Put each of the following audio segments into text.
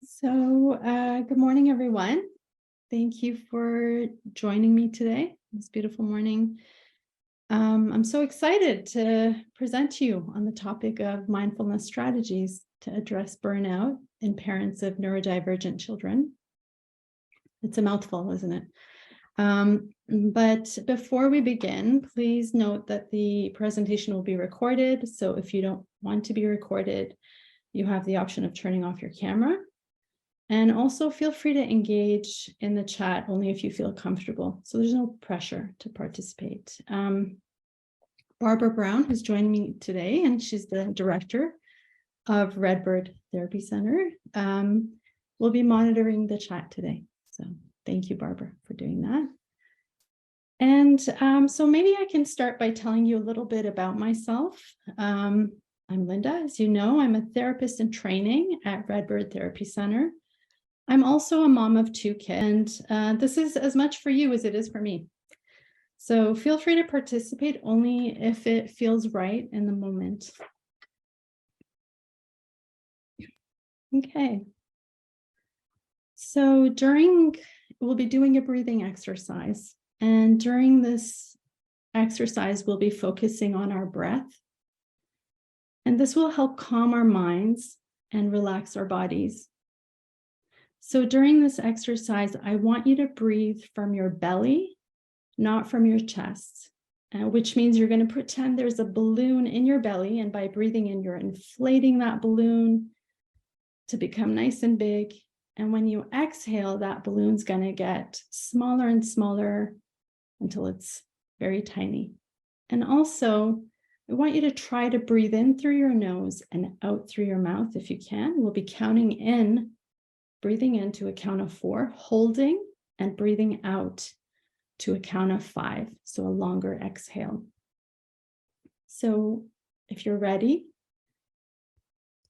Good morning, everyone. Thank you for joining me today, this beautiful morning. I'm so excited to present to you on the topic of mindfulness strategies to address burnout in parents of neurodivergent children. It's a mouthful, isn't it? But before we begin, please note that the presentation will be recorded. So if you don't want to be recorded, you have the option of turning off your camera. And also feel free to engage in the chat only if you feel comfortable. So there's no pressure to participate. Barbara Brown, who's joining me today, and she's the director of Redbird Therapy Center, will be monitoring the chat today. So thank you, Barbara, for doing that. And so maybe I can start by telling you a little bit about myself. I'm Linda. As you know, I'm a therapist in training at Redbird Therapy Center. I'm also a mom of 2 kids, and this is as much for you as it is for me. So feel free to participate only if it feels right in the moment. Okay. So we'll be doing a breathing exercise. And during this exercise, we'll be focusing on our breath. And this will help calm our minds and relax our bodies. So during this exercise, I want you to breathe from your belly, not from your chest, which means you're going to pretend there's a balloon in your belly. And by breathing in, you're inflating that balloon to become nice and big. And when you exhale, that balloon's going to get smaller and smaller until it's very tiny. And also, I want you to try to breathe in through your nose and out through your mouth if you can. We'll be counting in. Breathing in to a count of 4, holding and breathing out to a count of 5. So a longer exhale. So if you're ready,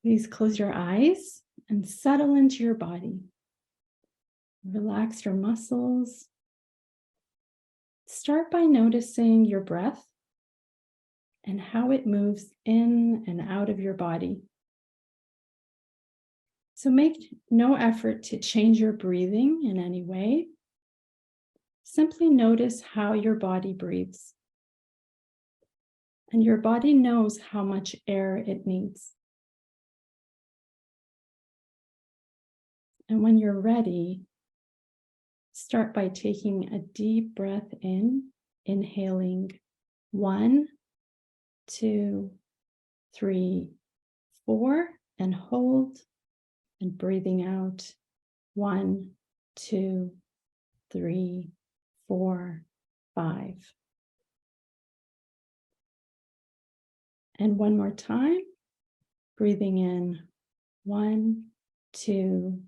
please close your eyes and settle into your body. Relax your muscles. Start by noticing your breath and how it moves in and out of your body. So make no effort to change your breathing in any way. Simply notice how your body breathes. And your body knows how much air it needs. And when you're ready, start by taking a deep breath in, inhaling 1, 2, 3, 4, and hold. And breathing out 1, 2, 3, 4, 5. And one more time, breathing in 1, 2,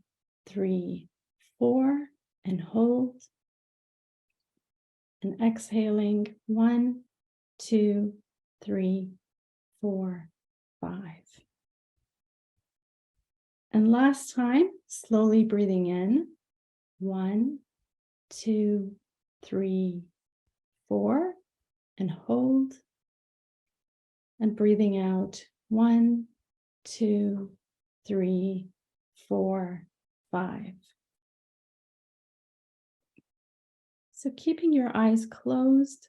3, 4, and hold. And exhaling 1, 2, 3, 4, 5. And last time, slowly breathing in, 1, 2, 3, 4, and hold. And breathing out, 1, 2, 3, 4, 5. So keeping your eyes closed,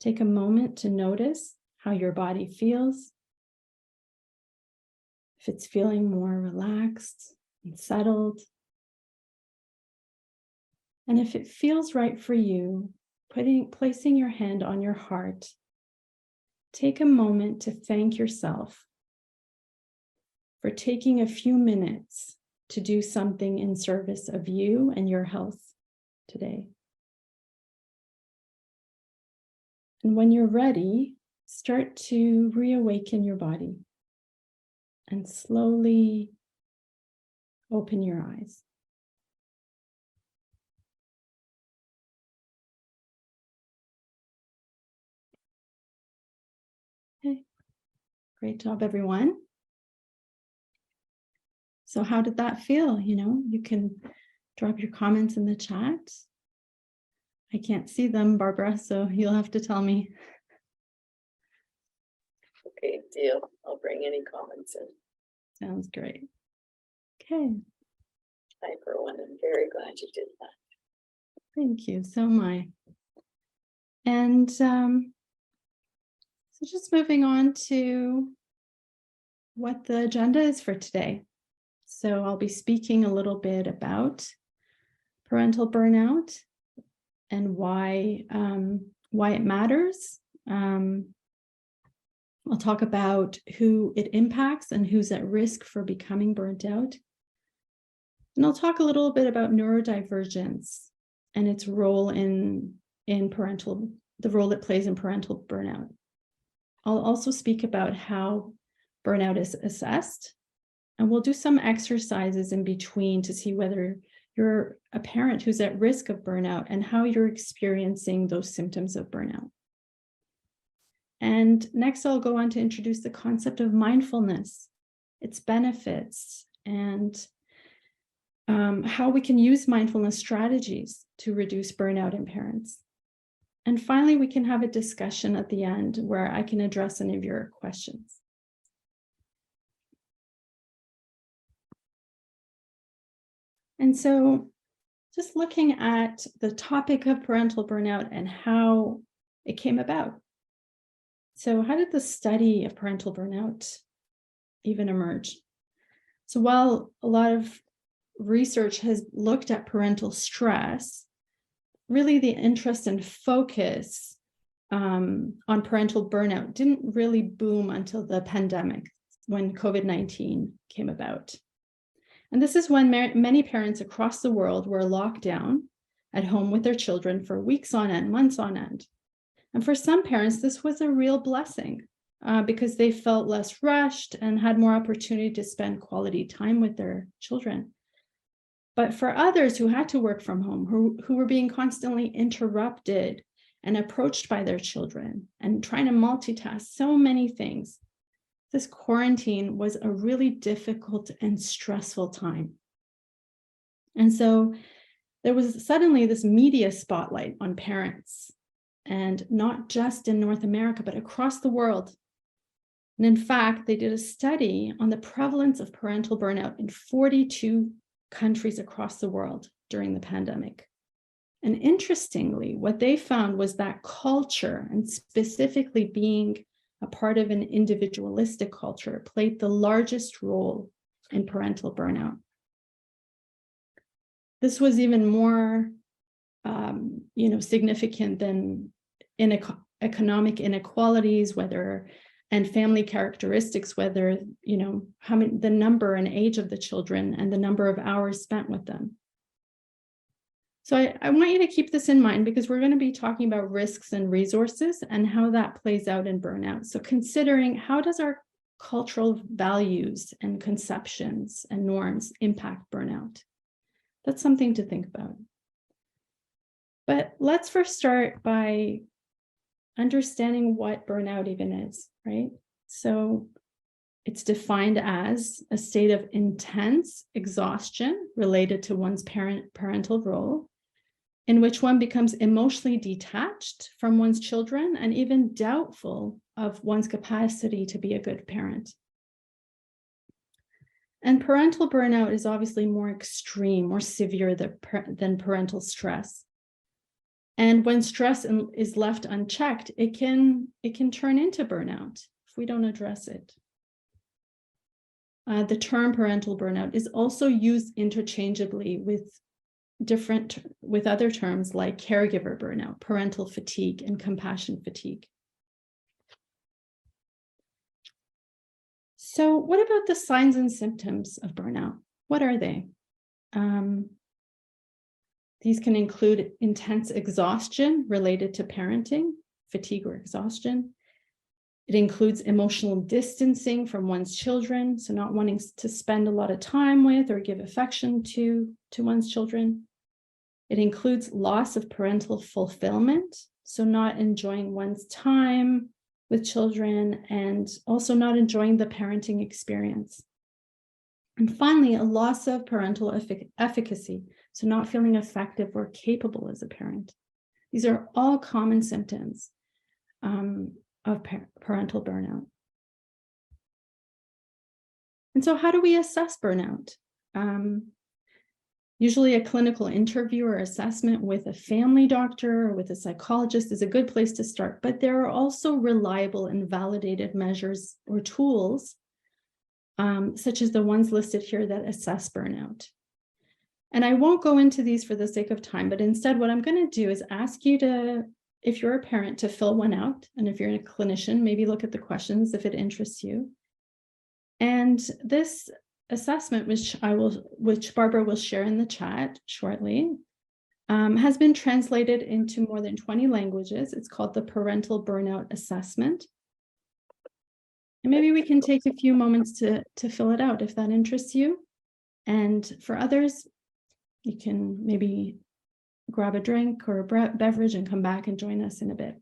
take a moment to notice how your body feels. If it's feeling more relaxed and settled. And if it feels right for you, placing your hand on your heart, take a moment to thank yourself for taking a few minutes to do something in service of you and your health today. And when you're ready, start to reawaken your body. And slowly open your eyes. Okay, great job, everyone. So how did that feel? You can drop your comments in the chat. I can't see them, Barbara, so you'll have to tell me. Okay, deal. I'll bring any comments in. Sounds great. Okay, I, for one, am very glad you did that. thank you. So am I. And so just moving on to what the agenda is for today. So I'll be speaking a little bit about parental burnout and why it matters. I'll talk about who it impacts and who's at risk for becoming burnt out. And I'll talk a little bit about neurodivergence and its role in the role it plays in parental burnout. I'll also speak about how burnout is assessed, and we'll do some exercises in between to see whether you're a parent who's at risk of burnout and how you're experiencing those symptoms of burnout. And next, I'll go on to introduce the concept of mindfulness, its benefits, and how we can use mindfulness strategies to reduce burnout in parents. And finally, we can have a discussion at the end where I can address any of your questions. And so just looking at the topic of parental burnout and how it came about. So how did the study of parental burnout even emerge? So while a lot of research has looked at parental stress, really the interest and focus on parental burnout didn't really boom until the pandemic, when COVID-19 came about. And this is when many parents across the world were locked down at home with their children for weeks on end, months on end. And for some parents, this was a real blessing because they felt less rushed and had more opportunity to spend quality time with their children. But for others who had to work from home, who were being constantly interrupted and approached by their children and trying to multitask so many things, this quarantine was a really difficult and stressful time. And so there was suddenly this media spotlight on parents, and not just in North America, but across the world. And in fact, they did a study on the prevalence of parental burnout in 42 countries across the world during the pandemic. And interestingly, what they found was that culture, and specifically being a part of an individualistic culture, played the largest role in parental burnout. This was even more significant than economic inequalities, and family characteristics, whether, the number and age of the children and the number of hours spent with them. So I want you to keep this in mind because we're going to be talking about risks and resources and how that plays out in burnout. So considering how does our cultural values and conceptions and norms impact burnout? That's something to think about. But let's first start by understanding what burnout even is, right? So it's defined as a state of intense exhaustion related to one's parental role, in which one becomes emotionally detached from one's children and even doubtful of one's capacity to be a good parent. And parental burnout is obviously more extreme, more severe than parental stress. And when stress is left unchecked, it can turn into burnout if we don't address it. The term parental burnout is also used interchangeably with other terms like caregiver burnout, parental fatigue, and compassion fatigue. So what about the signs and symptoms of burnout? What are they? These can include intense exhaustion related to parenting, fatigue or exhaustion. It includes emotional distancing from one's children, so not wanting to spend a lot of time with or give affection to one's children. It includes loss of parental fulfillment, so not enjoying one's time with children and also not enjoying the parenting experience. And finally, a loss of parental efficacy, so not feeling effective or capable as a parent. These are all common symptoms of parental burnout. And so how do we assess burnout? Usually a clinical interview or assessment with a family doctor or with a psychologist is a good place to start, but there are also reliable and validated measures or tools, such as the ones listed here that assess burnout. And I won't go into these for the sake of time, but instead what I'm going to do is ask you to, if you're a parent, to fill one out. And if you're a clinician, maybe look at the questions if it interests you. And this assessment, which Barbara will share in the chat shortly, has been translated into more than 20 languages. It's called the Parental Burnout Assessment. And maybe we can take a few moments to fill it out if that interests you. And for others, you can maybe grab a drink or a beverage and come back and join us in a bit.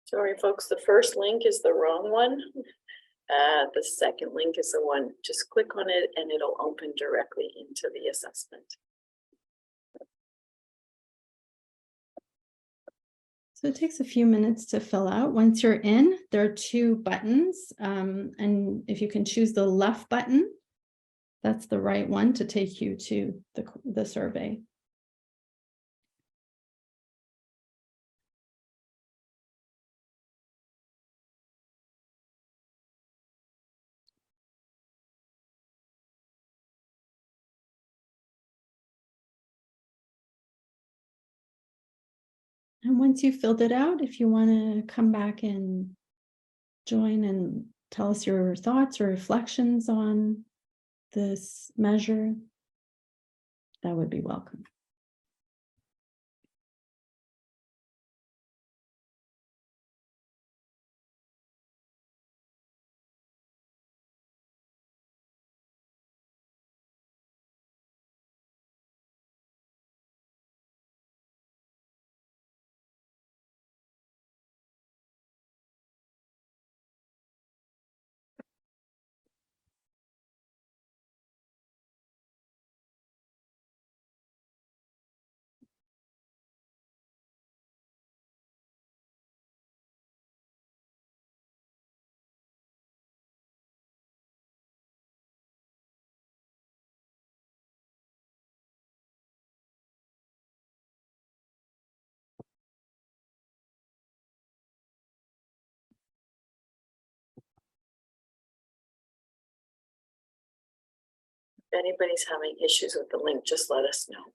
Sorry, folks, the first link is the wrong one. The second link is the one. Just click on it and it'll open directly into the assessment. So it takes a few minutes to fill out. Once you're in, there are two buttons. And if you can choose the left button, that's the right one to take you to the survey. And once you've filled it out, if you want to come back and join and tell us your thoughts or reflections on this measure, that would be welcome. If anybody's having issues with the link, just let us know.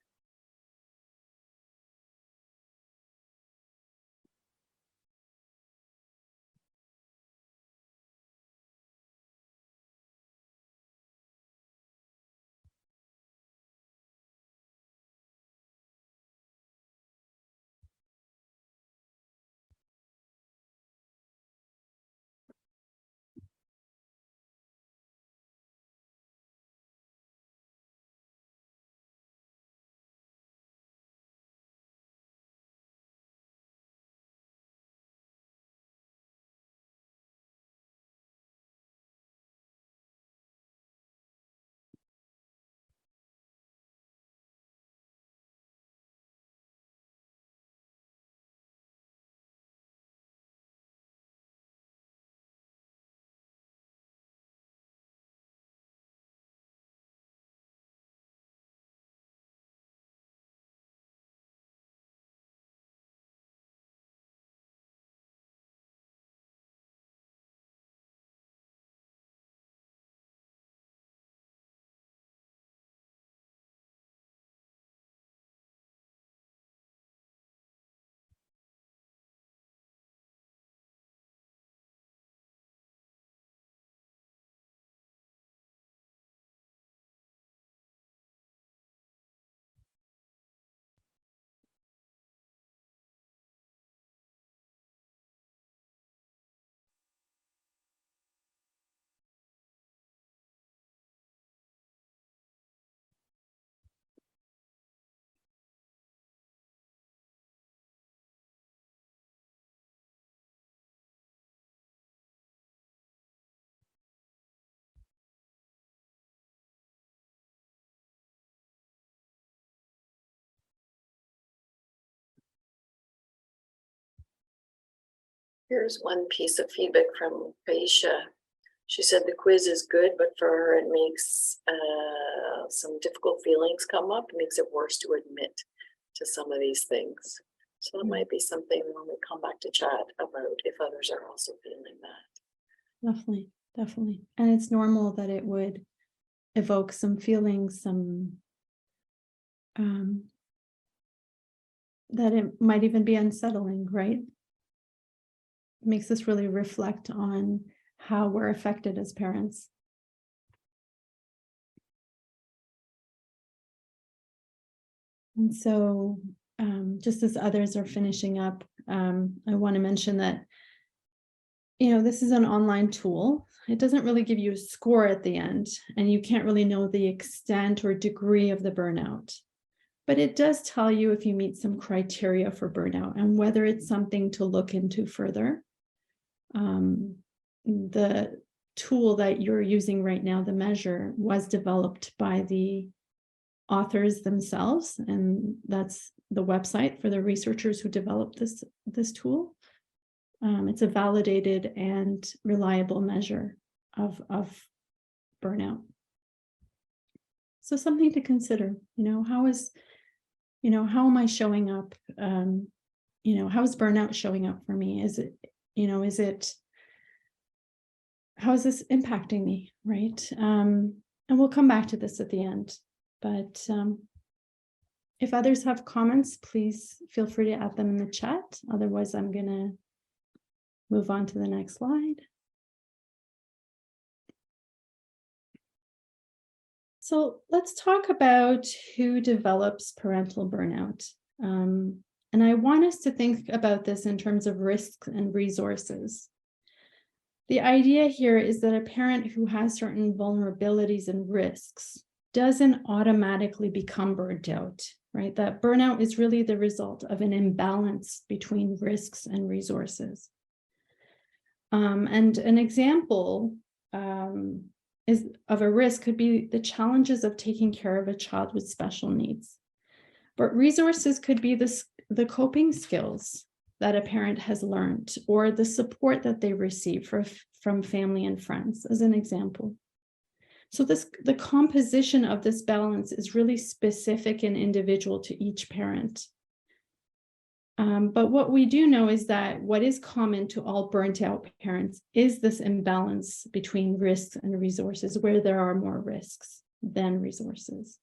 Here's one piece of feedback from Aisha. She said the quiz is good, but for her it makes some difficult feelings come up. It makes it worse to admit to some of these things. So it might be something when we come back to chat about if others are also feeling that. Definitely, definitely. And it's normal that it would evoke some feelings, some that it might even be unsettling, right? It makes us really reflect on how we're affected as parents. And so, just as others are finishing up, I want to mention that, this is an online tool. It doesn't really give you a score at the end, and you can't really know the extent or degree of the burnout. But it does tell you if you meet some criteria for burnout and whether it's something to look into further. The tool that you're using right now, the measure, was developed by the authors themselves, and that's the website for the researchers who developed this tool. It's a validated and reliable measure of burnout. So something to consider, how am I showing up? How is burnout showing up for me? How is this impacting me, right? And we'll come back to this at the end. But if others have comments, please feel free to add them in the chat. Otherwise, I'm going to move on to the next slide. So let's talk about who develops parental burnout. And I want us to think about this in terms of risks and resources. The idea here is that a parent who has certain vulnerabilities and risks doesn't automatically become burnt out, right? That burnout is really the result of an imbalance between risks and resources. And an example is of a risk could be the challenges of taking care of a child with special needs. But resources could be the coping skills that a parent has learned, or the support that they receive from family and friends, as an example. So the composition of this balance is really specific and individual to each parent. But what we do know is that what is common to all burnt out parents is this imbalance between risks and resources, where there are more risks than resources.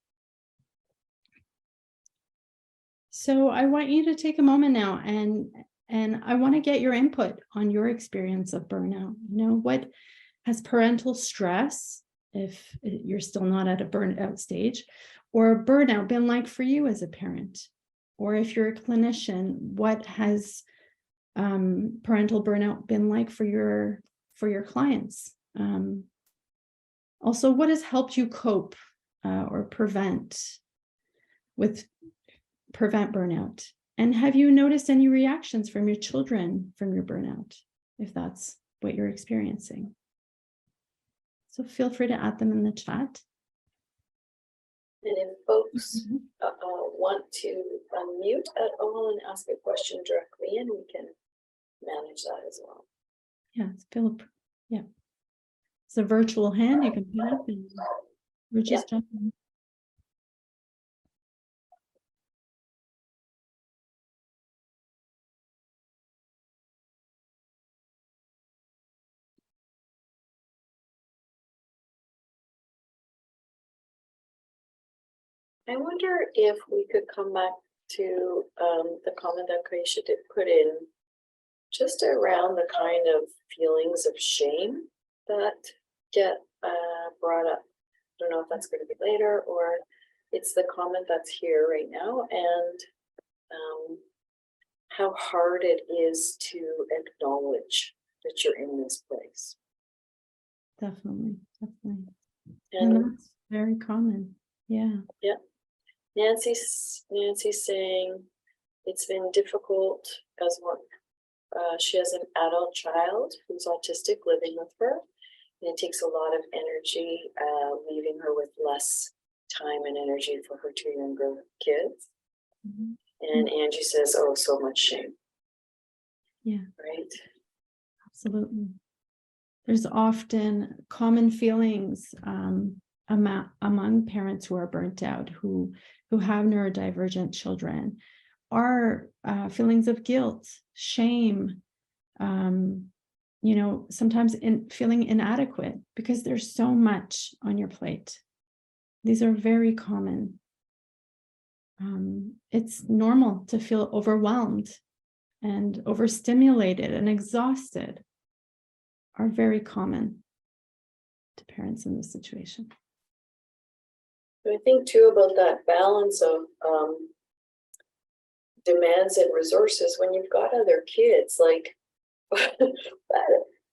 So I want you to take a moment now, and I want to get your input on your experience of burnout. What has parental stress, if you're still not at a burnout stage, or burnout been like for you as a parent? Or if you're a clinician, what has parental burnout been like for your clients? Also, what has helped you cope or prevent burnout? And have you noticed any reactions from your children from your burnout, if that's what you're experiencing? So feel free to add them in the chat. And if folks want to unmute at all and ask a question directly in, we can manage that as well. Yeah, Philip. Yeah. It's a virtual hand. You can put up and we're just jumping. I wonder if we could come back to the comment that Kaisha did put in, just around the kind of feelings of shame that get brought up. I don't know if that's going to be later or it's the comment that's here right now, and how hard it is to acknowledge that you're in this place. Definitely. And that's very common. Yeah. Yeah. Nancy's saying it's been difficult as one. She has an adult child who's autistic living with her, and it takes a lot of energy, leaving her with less time and energy for her two younger kids. Mm-hmm. And Angie says, oh, so much shame. Yeah. Right. Absolutely. there's often common feelings among parents who are burnt out, who have neurodivergent children, are feelings of guilt, shame, sometimes feeling inadequate because there's so much on your plate. These are very common. It's normal to feel overwhelmed and overstimulated and exhausted, are very common to parents in this situation. I think too about that balance of demands and resources when you've got other kids, like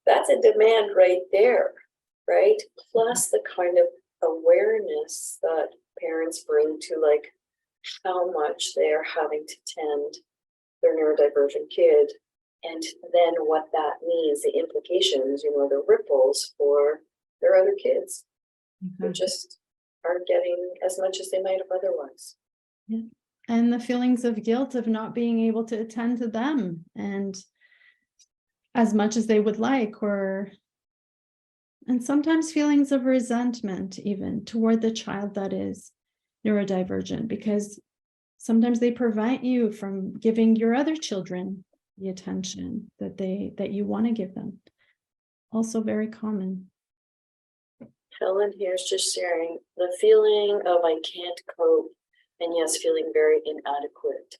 that's a demand right there, right? Plus the kind of awareness that parents bring to like how much they are having to tend their neurodivergent kid, and then what that means, the implications, the ripples for their other kids who just aren't getting as much as they might have otherwise. Yeah. And the feelings of guilt of not being able to attend to them and as much as they would like, and sometimes feelings of resentment even toward the child that is neurodivergent, because sometimes they prevent you from giving your other children the attention that you want to give them. Also very common. Helen here's just sharing the feeling of I can't cope, and yes, feeling very inadequate,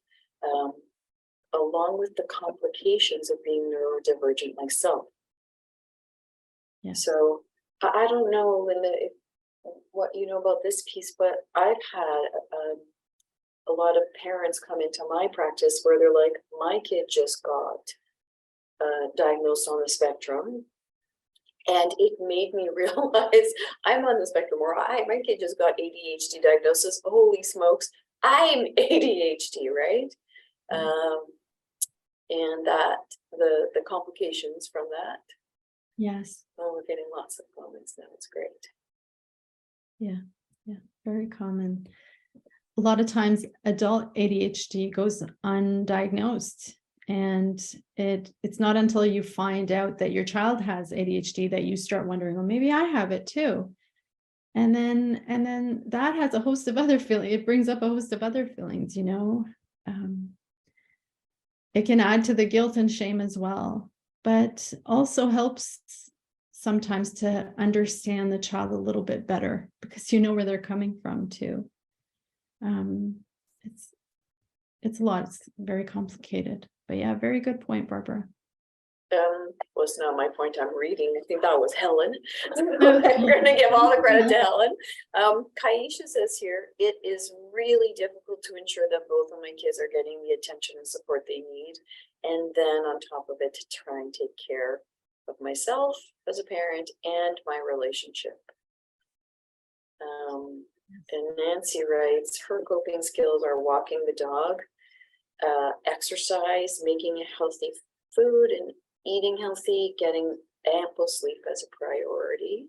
along with the complications of being neurodivergent myself. Yeah. So I don't know, Linda, what you know about this piece, but I've had a lot of parents come into my practice where they're like, my kid just got diagnosed on the spectrum. And it made me realize I'm on the spectrum, or my kid just got ADHD diagnosis. Holy smokes, I'm ADHD, right? And that the complications from that. Yes. Oh, we're getting lots of comments now. It's great. Yeah, very common. A lot of times adult ADHD goes undiagnosed, and it's not until you find out that your child has ADHD that you start wondering, well, maybe I have it too. And then that has a host of other feelings. It brings up a host of other feelings, it can add to the guilt and shame as well, but also helps sometimes to understand the child a little bit better because you know where they're coming from too. It's a lot. It's very complicated, but yeah, very good point, Barbara. Was not my point. I'm reading. I think that was Helen. We're going to give all the credit to Helen. Kaisha says here, it is really difficult to ensure that both of my kids are getting the attention and support they need. And then on top of it, to try and take care of myself as a parent and my relationship. And Nancy writes, her coping skills are walking the dog, exercise, making healthy food, and eating healthy, getting ample sleep as a priority.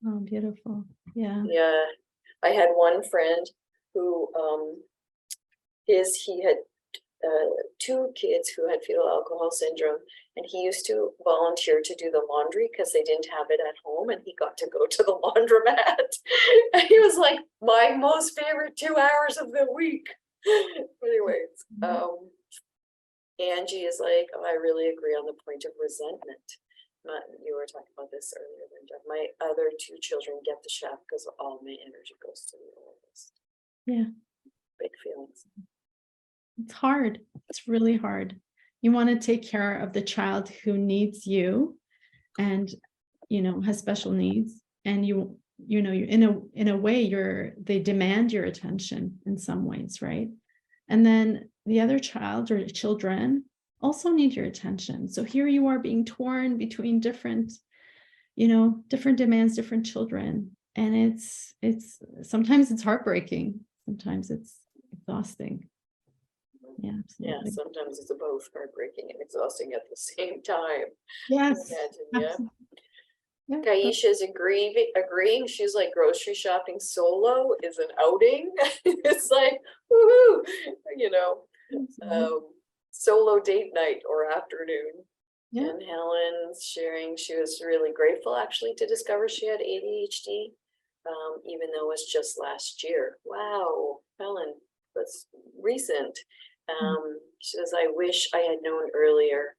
Oh, beautiful. Yeah. Yeah. I had one friend who he had two kids who had fetal alcohol syndrome, and he used to volunteer to do the laundry because they didn't have it at home, and he got to go to the laundromat. And he was like, my most favorite 2 hours of the week. Anyways, Angie is like, oh, I really agree on the point of resentment. You were talking about this earlier, Linda. My other two children get the shaft because all my energy goes to the oldest. Yeah. Big feelings. It's hard. It's really hard. You want to take care of the child who needs you and, has special needs. And you in a way they demand your attention in some ways, right? And then the other child or children also need your attention. So here you are being torn between different demands, different children. And it's sometimes it's heartbreaking. Sometimes it's exhausting. Yeah, absolutely. Yeah, sometimes it's both heartbreaking and exhausting at the same time. Yes. Imagine, yeah. Kaisha's agreeing. She's like, grocery shopping solo is an outing. It's like, woohoo, solo date night or afternoon. Yeah. And Helen's sharing, she was really grateful actually to discover she had ADHD, even though it was just last year. Wow, Helen, that's recent. She says, I wish I had known earlier.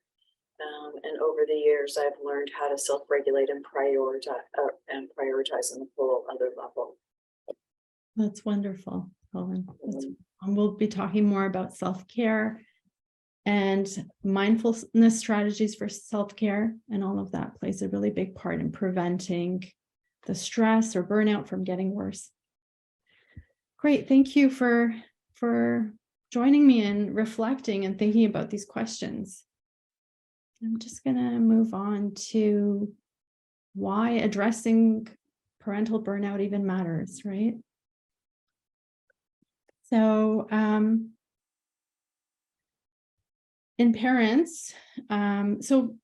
And over the years, I've learned how to self-regulate and prioritize on a whole other level. That's wonderful, Helen. We'll be talking more about self-care and mindfulness strategies for self-care, and all of that plays a really big part in preventing the stress or burnout from getting worse. Great, thank you for joining me and reflecting and thinking about these questions. I'm just going to move on to why addressing parental burnout even matters, right? So in parents, parental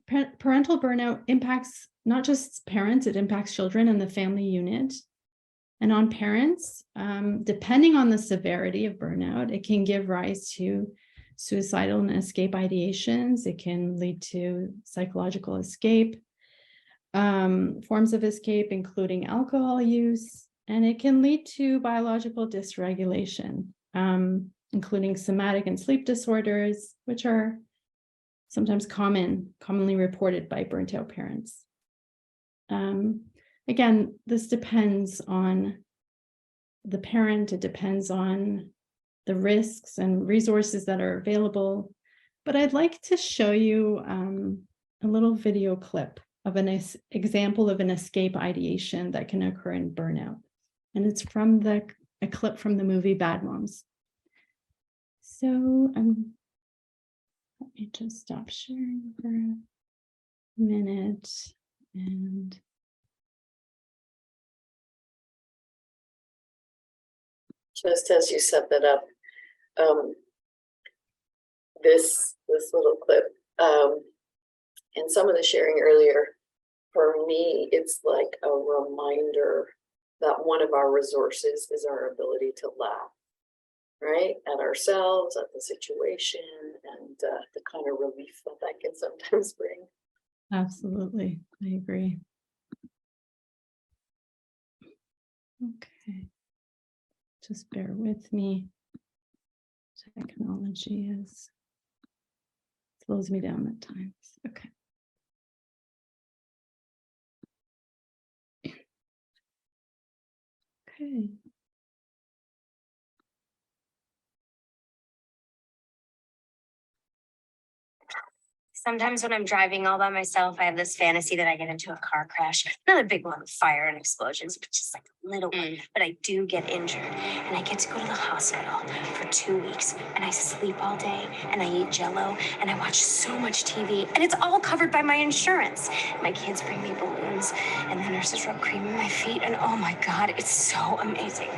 burnout impacts not just parents, it impacts children and the family unit. And on parents, depending on the severity of burnout, it can give rise to suicidal and escape ideations. It can lead to psychological escape, forms of escape, including alcohol use, and it can lead to biological dysregulation, including somatic and sleep disorders, which are sometimes commonly reported by burnt out parents. Again, this depends on the parent. It depends on the risks and resources that are available. But I'd like to show you a little video clip of an example of an escape ideation that can occur in burnout. And it's from a clip from the movie Bad Moms. So let me just stop sharing for a minute. And just as you set that up, this little clip, and some of the sharing earlier, for me, it's like a reminder that one of our resources is our ability to laugh, right? At ourselves, at the situation, and the kind of relief that can sometimes bring. absolutely, I agree. Okay, just bear with me. Technology slows me down at times. Okay. Okay. Sometimes when I'm driving all by myself, I have this fantasy that I get into a car crash. Not a big one with fire and explosions, but just like a little one. But I do get injured and I get to go to the hospital for 2 weeks and I sleep all day and I eat Jell-O and I watch so much TV and it's all covered by my insurance. My kids bring me balloons and the nurses rub cream in my feet and oh my God, it's so amazing.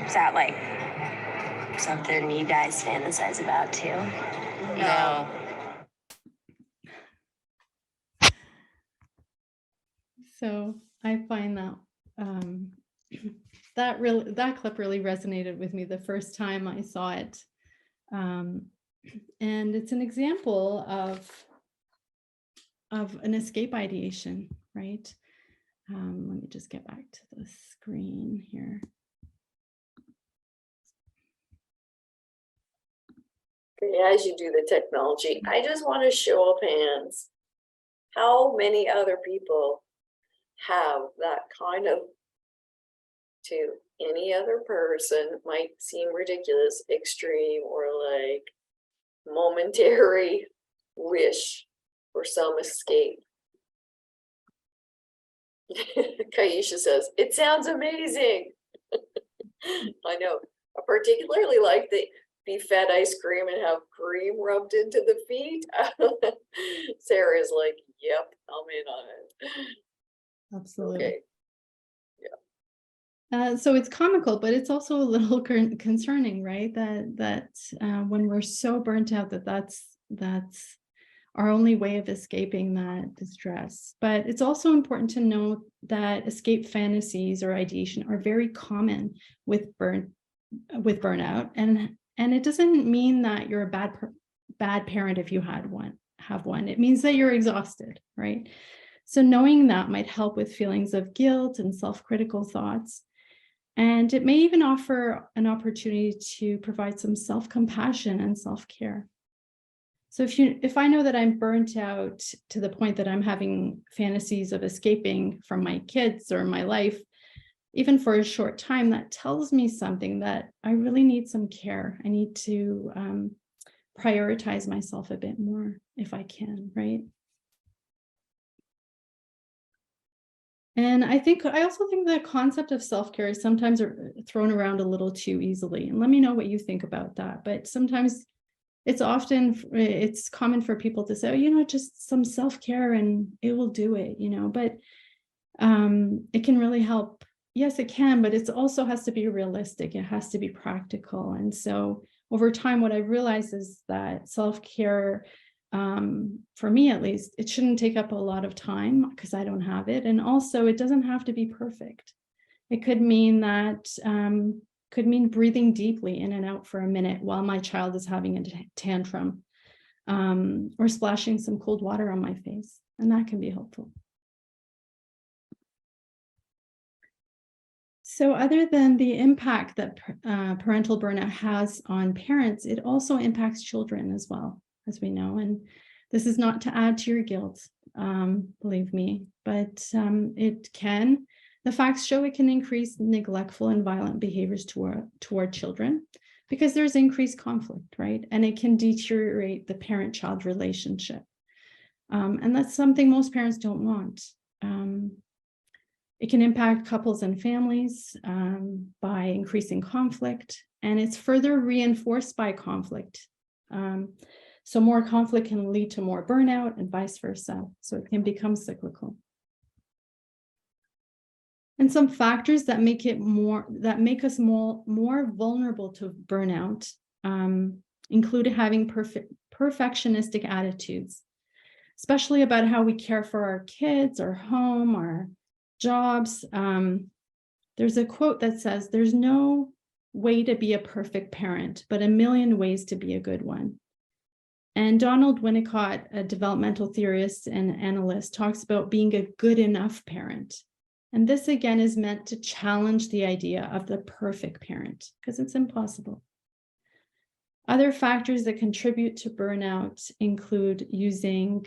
Is that like something you guys fantasize about too? No. So I find that that clip really resonated with me the first time I saw it, and it's an example of an escape ideation, right? Let me just get back to the screen here. As you do the technology, I just want to show of hands. How many other people have that kind of, to any other person, might seem ridiculous, extreme, or like momentary wish for some escape? Kaisha says, it sounds amazing. I know. I particularly like the be fed ice cream and have cream rubbed into the feet. Sarah's like, yep, I'm in on it. Absolutely. Okay. So it's comical, but it's also a little concerning, right? That when we're so burnt out, that's our only way of escaping that distress. But it's also important to know that escape fantasies or ideation are very common with burnout, and it doesn't mean that you're a bad parent if you have one. It means that you're exhausted, right? So knowing that might help with feelings of guilt and self-critical thoughts. And it may even offer an opportunity to provide some self-compassion and self-care. So if I know that I'm burnt out to the point that I'm having fantasies of escaping from my kids or my life, even for a short time, that tells me something that I really need some care. I need to prioritize myself a bit more if I can, right? And I also think the concept of self-care is sometimes thrown around a little too easily. And let me know what you think about that. But sometimes it's common for people to say, oh, just some self-care and it will do it, but it can really help. Yes, it can, but it also has to be realistic. It has to be practical. And so over time, what I realized is that self-care, for me at least, it shouldn't take up a lot of time because I don't have it. And also it doesn't have to be perfect. It could mean breathing deeply in and out for a minute while my child is having a tantrum, or splashing some cold water on my face. And that can be helpful. So other than the impact that parental burnout has on parents, it also impacts children as well, as we know. And this is not to add to your guilt, believe me, but it can. The facts show it can increase neglectful and violent behaviors toward children because there's increased conflict, right? And it can deteriorate the parent-child relationship. And that's something most parents don't want. It can impact couples and families by increasing conflict, and it's further reinforced by conflict. So more conflict can lead to more burnout and vice versa. So it can become cyclical. And some factors that make us more vulnerable to burnout include having perfectionistic attitudes, especially about how we care for our kids, our home, our jobs. There's a quote that says, "There's no way to be a perfect parent, but a million ways to be a good one." And Donald Winnicott, a developmental theorist and analyst, talks about being a good enough parent. And this again is meant to challenge the idea of the perfect parent because it's impossible. Other factors that contribute to burnout include using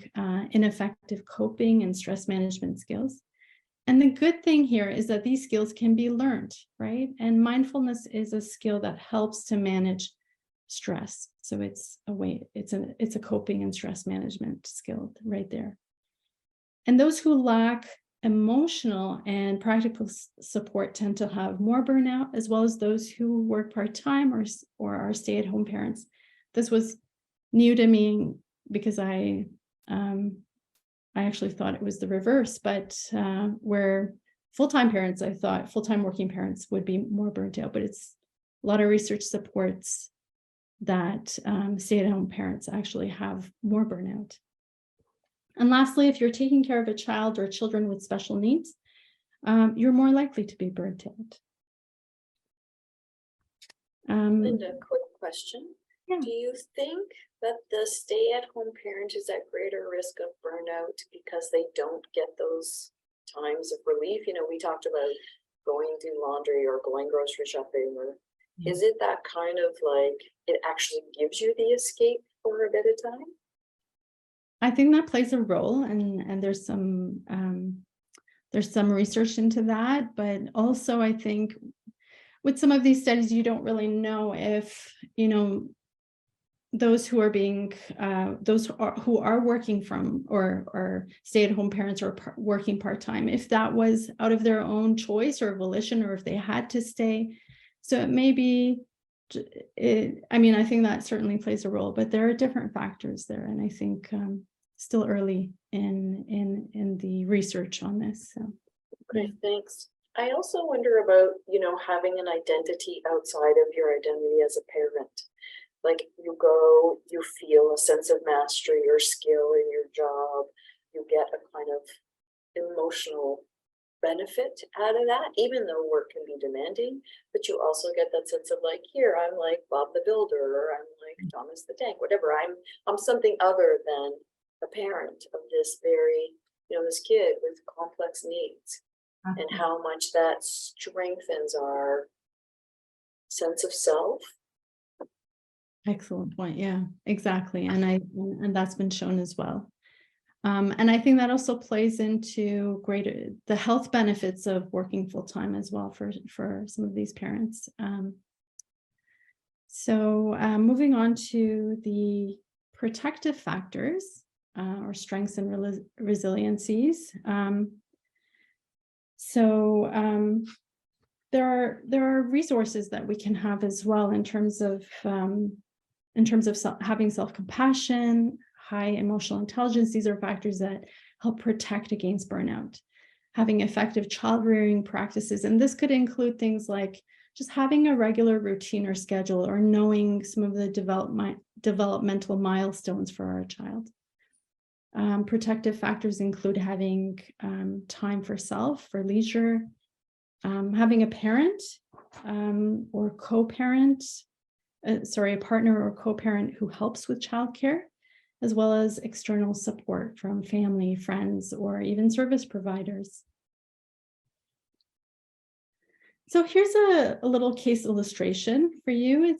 ineffective coping and stress management skills. And the good thing here is that these skills can be learned, right? And mindfulness is a skill that helps to manage stress. So it's a coping and stress management skill right there. And those who lack emotional and practical support tend to have more burnout, as well as those who work part-time or are stay-at-home parents. This was new to me because I actually thought it was the reverse, but where full-time parents, I thought full-time working parents would be more burnt out, but it's a lot of research supports that stay-at-home parents actually have more burnout. And lastly, if you're taking care of a child or children with special needs, you're more likely to be burnt out. Linda, quick question. Yeah. Do you think that the stay-at-home parent is at greater risk of burnout because they don't get those times of relief? We talked about going do laundry or going grocery shopping, or is it that kind of like it actually gives you the escape for a bit of time? I think that plays a role, and there's some research into that, but also I think with some of these studies, you don't really know if those who are being who are working from or stay-at-home parents or working part-time, if that was out of their own choice or volition, or if they had to stay. So it may be. I think that certainly plays a role, but there are different factors there, and I think still early in the research on this. So. Okay, thanks. I also wonder about having an identity outside of your identity as a parent. Like you feel a sense of mastery or skill in your job. You get a kind of emotional benefit out of that, even though work can be demanding, but you also get that sense of like, here, I'm like Bob the Builder, or I'm like Thomas the Tank, whatever. I'm something other than a parent of this very, this kid with complex needs, and how much that strengthens our sense of self. Excellent point. Yeah, exactly. And that's been shown as well. And I think that also plays into the health benefits of working full time as well for some of these parents. So moving on to the protective factors or strengths and resiliencies. There are resources that we can have as well in terms of having self-compassion, high emotional intelligence. These are factors that help protect against burnout. Having effective child rearing practices, and this could include things like just having a regular routine or schedule, or knowing some of the developmental milestones for our child. Protective factors include having time for self, for leisure, having a parent or co-parent, a partner or co-parent who helps with childcare, as well as external support from family, friends, or even service providers. So here's a little case illustration for you.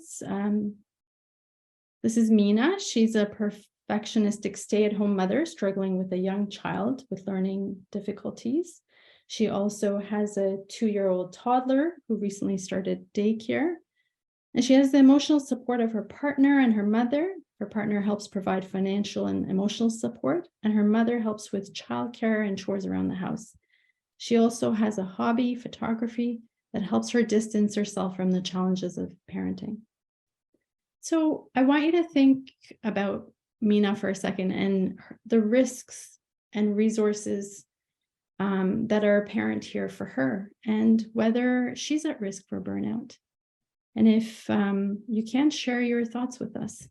This is Mina. She's a perfectionistic stay-at-home mother struggling with a young child with learning difficulties. She also has a 2-year-old toddler who recently started daycare. And she has the emotional support of her partner and her mother. Her partner helps provide financial and emotional support, and her mother helps with childcare and chores around the house. She also has a hobby, photography, that helps her distance herself from the challenges of parenting. So I want you to think about Mina for a second and the risks and resources that are apparent here for her, and whether she's at risk for burnout. And if you can share your thoughts with us.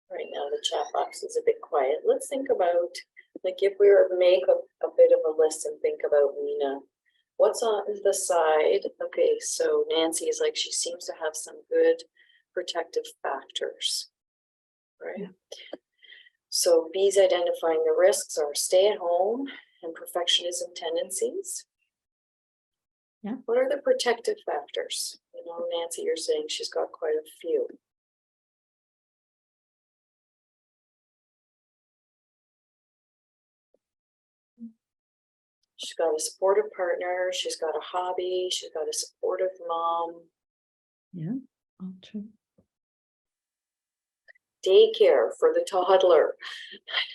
Right now, the chat box is a bit quiet. Let's think about, like, if we were to make a bit of a list and think about Mina, what's on the side? Okay, so Nancy is like, she seems to have some good protective factors, right? Yeah. So B's identifying the risks are stay at home and perfectionism tendencies. Yeah. What are the protective factors? Nancy, you're saying she's got quite a few. She's got a supportive partner. She's got a hobby. She's got a supportive mom. Yeah, all true. Daycare for the toddler.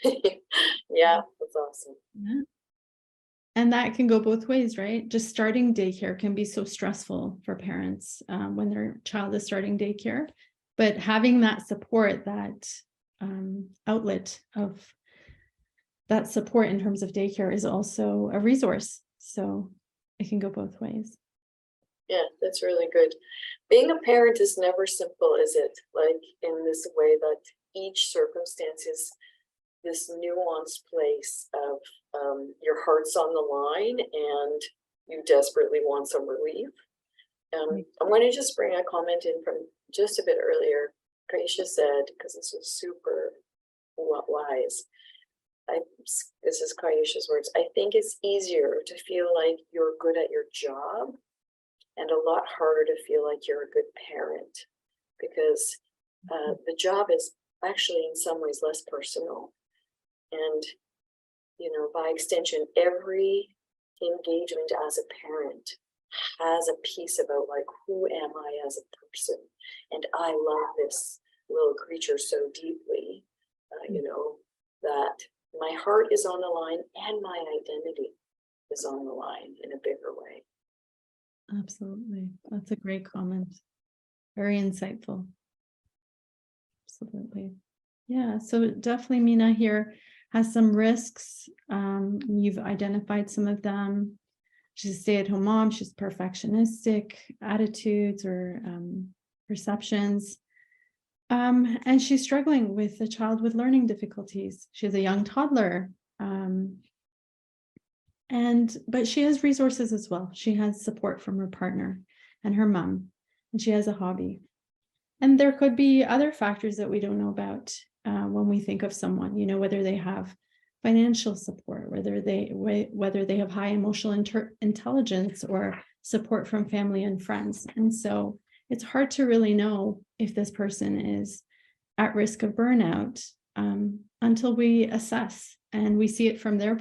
Yeah, that's awesome. Yeah. And that can go both ways, right? Just starting daycare can be so stressful for parents when their child is starting daycare. But having that support, that outlet of that support in terms of daycare is also a resource. So it can go both ways. Yeah, that's really good. Being a parent is never simple, is it? Like, in this way that each circumstance is this nuanced place of your heart's on the line and you desperately want some relief. I want to just bring a comment in from just a bit earlier. Kaisha said, because this was super wise, this is Kaisha's words, I think it's easier to feel like you're good at your job and a lot harder to feel like you're a good parent, because the job is actually in some ways less personal. And, by extension, every engagement as a parent has a piece about like, who am I as a person? And I love this little creature so deeply, that my heart is on the line and my identity is on the line in a bigger way. Absolutely. That's a great comment. Very insightful. Absolutely. Yeah, so definitely Mina here has some risks. You've identified some of them. She's a stay-at-home mom. She's perfectionistic attitudes or perceptions. And she's struggling with a child with learning difficulties. She has a young toddler. But she has resources as well. She has support from her partner and her mom, and she has a hobby. And there could be other factors that we don't know about when we think of someone, whether they have financial support, whether they have high emotional intelligence or support from family and friends. And so it's hard to really know if this person is at risk of burnout until we assess and we see it from their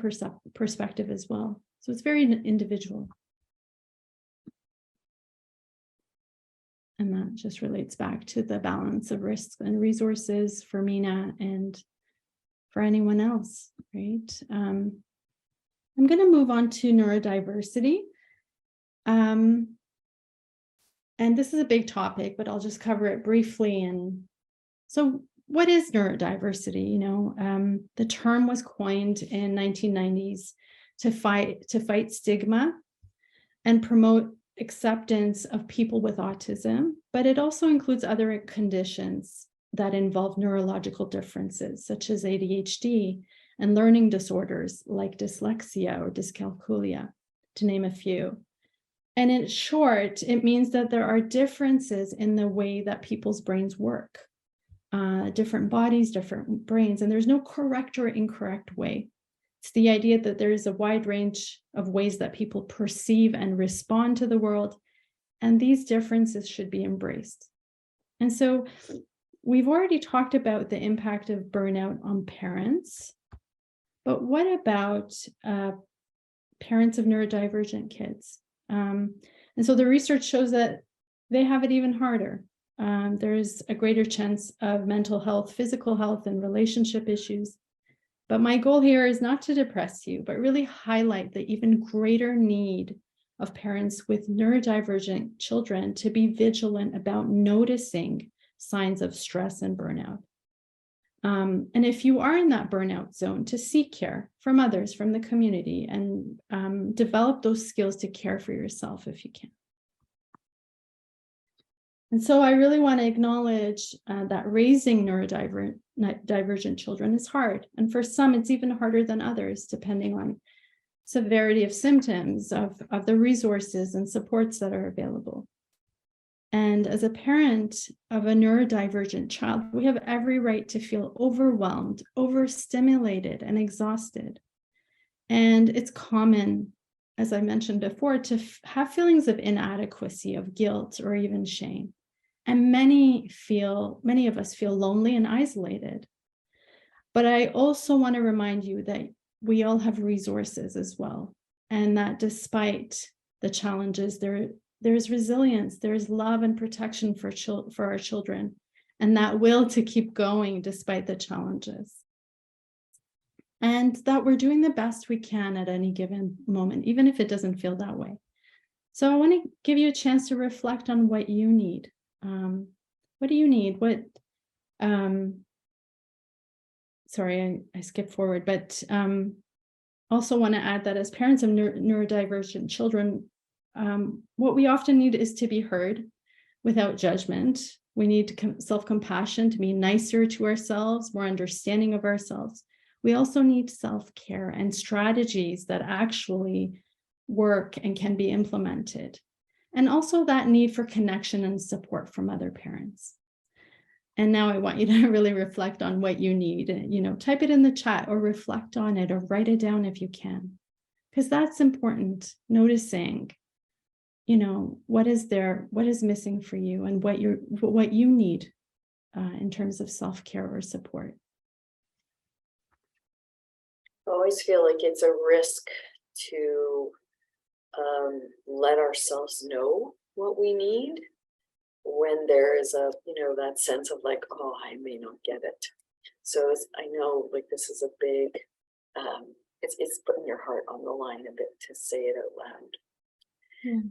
perspective as well. So it's very individual. And that just relates back to the balance of risks and resources for Mina and for anyone else, right? I'm going to move on to neurodiversity. And this is a big topic, but I'll just cover it briefly. And so what is neurodiversity? The term was coined in 1990s to fight stigma and promote acceptance of people with autism, but it also includes other conditions that involve neurological differences, such as ADHD and learning disorders like dyslexia or dyscalculia, to name a few. And in short, it means that there are differences in the way that people's brains work, different bodies, different brains, and there's no correct or incorrect way. It's the idea that there is a wide range of ways that people perceive and respond to the world, and these differences should be embraced. And so we've already talked about the impact of burnout on parents, but what about parents of neurodivergent kids? And so the research shows that they have it even harder. There's a greater chance of mental health, physical health, and relationship issues. But my goal here is not to depress you, but really highlight the even greater need of parents with neurodivergent children to be vigilant about noticing signs of stress and burnout. And if you are in that burnout zone, to seek care from others, from the community, and develop those skills to care for yourself if you can. And so I really want to acknowledge that raising neurodivergent children is hard. And for some, it's even harder than others, depending on severity of symptoms, of the resources and supports that are available. And as a parent of a neurodivergent child, we have every right to feel overwhelmed, overstimulated, and exhausted. And it's common, as I mentioned before, to have feelings of inadequacy, of guilt, or even shame. And many of us feel lonely and isolated. But I also want to remind you that we all have resources as well. And that despite the challenges, there's resilience, there's love and protection for our children, and that will to keep going despite the challenges. And that we're doing the best we can at any given moment, even if it doesn't feel that way. So I want to give you a chance to reflect on what you need. What do you need? Sorry, I skipped forward, but also want to add that as parents of neurodivergent children, what we often need is to be heard without judgment. We need self-compassion, to be nicer to ourselves, more understanding of ourselves. We also need self-care and strategies that actually work and can be implemented. And also that need for connection and support from other parents. And now I want you to really reflect on what you need. Type it in the chat or reflect on it or write it down if you can, because that's important. Noticing, what is there, what is missing for you, and what you need in terms of self-care or support. I always feel like it's a risk to let ourselves know what we need when there is that sense of like, oh, I may not get it. So I know like this is a big, it's putting your heart on the line a bit to say it out loud. Yeah.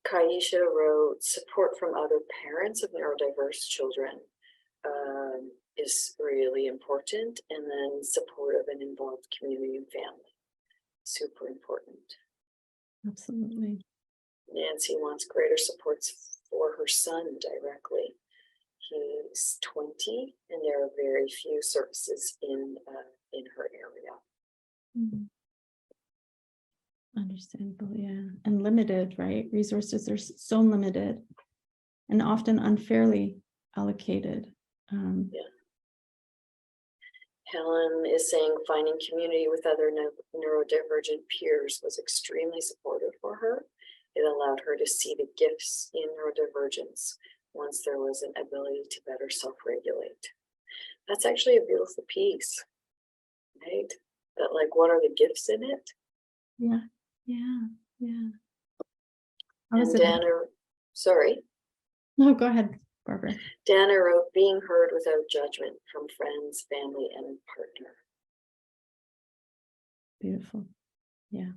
Kaisha wrote, support from other parents of neurodiverse children is really important. And then supportive and involved community and family. Super important. Absolutely. Nancy wants greater supports for her son directly. He's 20 and there are very few services in her area. Mhm. Understandable, yeah. And limited, right? Resources are so limited and often unfairly allocated. Helen is saying finding community with other neurodivergent peers was extremely supportive for her. It allowed her to see the gifts in neurodivergence once there was an ability to better self-regulate. That's actually a beautiful piece, right? That, like, what are the gifts in it? Yeah. And Dana, sorry. No, go ahead, Barbara. Dana wrote, being heard without judgment from friends, family, and partner. Beautiful. Yeah.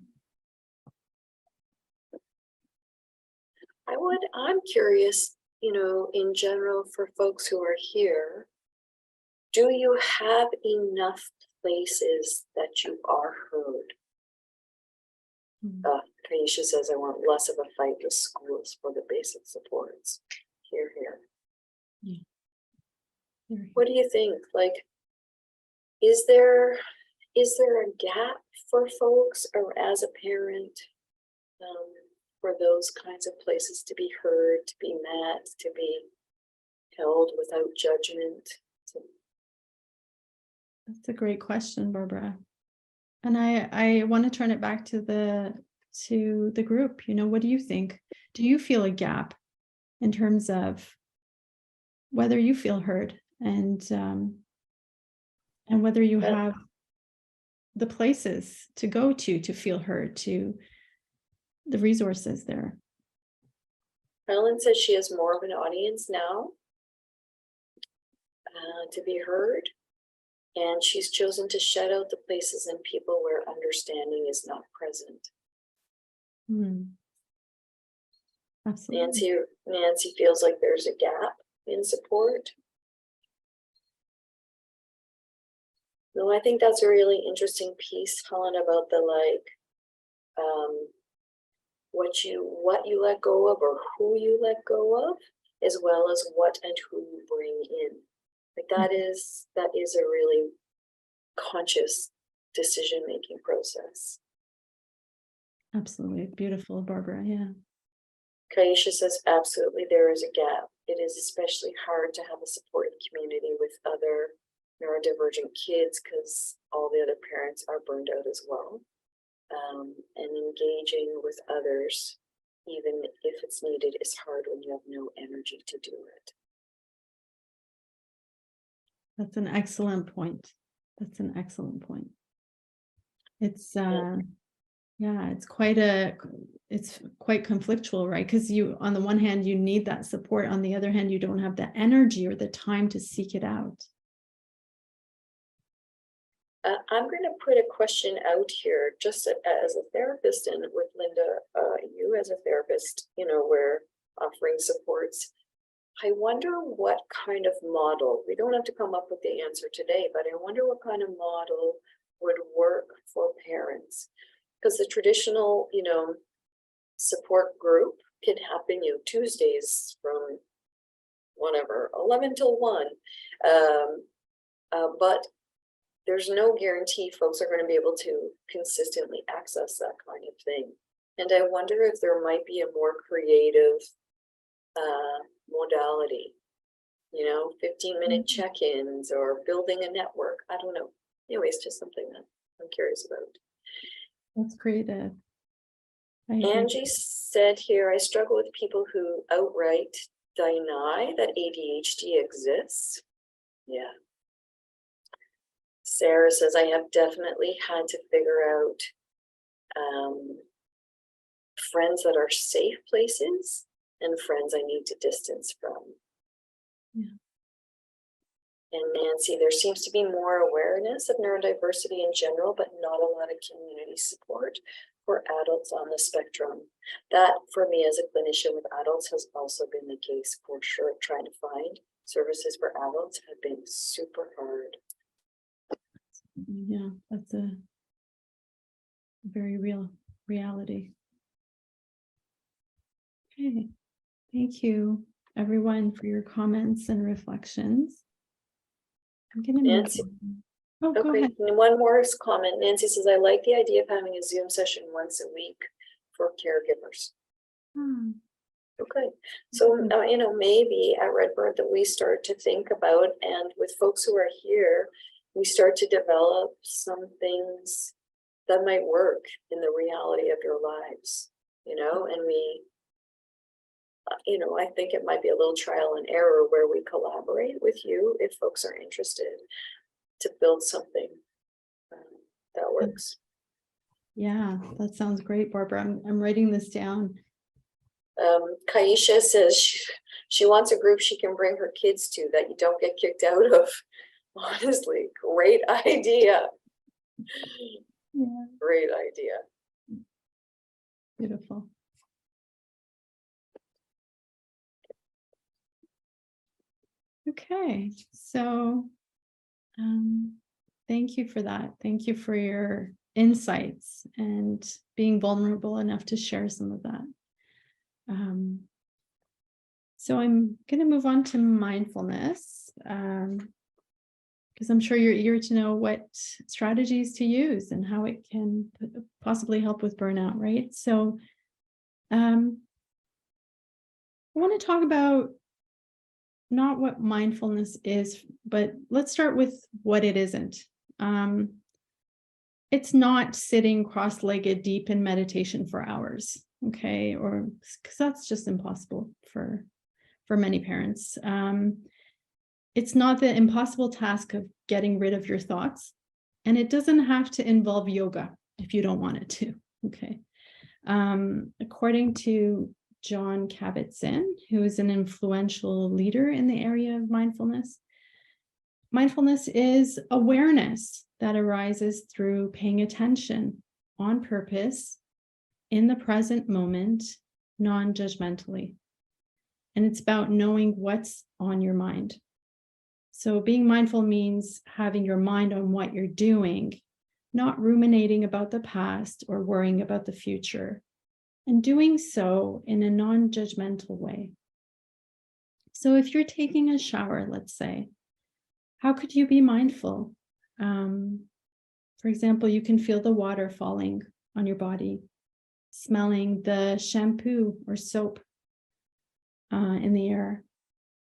I'm curious, in general, for folks who are here, do you have enough places that you are heard? Kaisha says, I want less of a fight with schools for the basic supports. Here. Yeah. What do you think? Like, is there a gap for folks, or as a parent, for those kinds of places to be heard, to be met, to be held without judgment? That's a great question, Barbara. And I want to turn it back to the group. What do you think? Do you feel a gap in terms of whether you feel heard and whether you have the places to go to feel heard, to the resources there? Helen says she has more of an audience now to be heard. And she's chosen to shut out the places and people where understanding is not present. Absolutely. Nancy feels like there's a gap in support. No, I think that's a really interesting piece, Helen, about the what you let go of, or who you let go of, as well as what and who you bring in. Like that is a really conscious decision-making process. Absolutely. Beautiful, Barbara. Yeah. Kaisha says, absolutely, there is a gap. It is especially hard to have a supportive community with other neurodivergent kids because all the other parents are burned out as well. And engaging with others, even if it's needed, is hard when you have no energy to do it. That's an excellent point. It's it's quite conflictual, right? Because you, on the one hand, you need that support. On the other hand, you don't have the energy or the time to seek it out. I'm going to put a question out here, just as a therapist, and with Linda, you as a therapist, we're offering supports. I wonder what kind of model, we don't have to come up with the answer today, but I wonder what kind of model would work for parents. Because the traditional, support group can happen, Tuesdays from whatever, 11 till 1. But there's no guarantee folks are going to be able to consistently access that kind of thing. And I wonder if there might be a more creative modality, 15-minute check-ins or building a network. I don't know. Anyways, just something that I'm curious about. That's creative. Angie said here, I struggle with people who outright deny that ADHD exists. Yeah. Sarah says, I have definitely had to figure out friends that are safe places and friends I need to distance from. Yeah. And Nancy, there seems to be more awareness of neurodiversity in general, but not a lot of community support for adults on the spectrum. That, for me as a clinician with adults, has also been the case for sure, trying to find services for adults have been super hard. Yeah, that's a very real reality. Okay, thank you everyone for your comments and reflections. I'm gonna move Nancy. on. Oh, go Okay, ahead. and one more comment. Nancy says, I like the idea of having a Zoom session once a week for caregivers. Okay, so maybe at Redbird that we start to think about, and with folks who are here, we start to develop some things that might work in the reality of your lives, and we, I think it might be a little trial and error where we collaborate with you if folks are interested to build something that works. Yeah, that sounds great, Barbara. I'm writing this down. Kaisha says she wants a group she can bring her kids to that you don't get kicked out of. Honestly, great idea. Yeah. Great idea. Beautiful. Okay, so thank you for that. Thank you for your insights and being vulnerable enough to share some of that. So I'm going to move on to mindfulness because I'm sure you're eager to know what strategies to use and how it can possibly help with burnout, right? So I want to talk about not what mindfulness is, but let's start with what it isn't. It's not sitting cross-legged deep in meditation for hours, okay? Or because that's just impossible for many parents. It's not the impossible task of getting rid of your thoughts, and it doesn't have to involve yoga if you don't want it to, okay? According to John Kabat-Zinn, who is an influential leader in the area of mindfulness, mindfulness is awareness that arises through paying attention on purpose in the present moment, non-judgmentally. And it's about knowing what's on your mind. So being mindful means having your mind on what you're doing, not ruminating about the past or worrying about the future, and doing so in a non-judgmental way. So if you're taking a shower, let's say, how could you be mindful? For example, you can feel the water falling on your body, smelling the shampoo or soap in the air.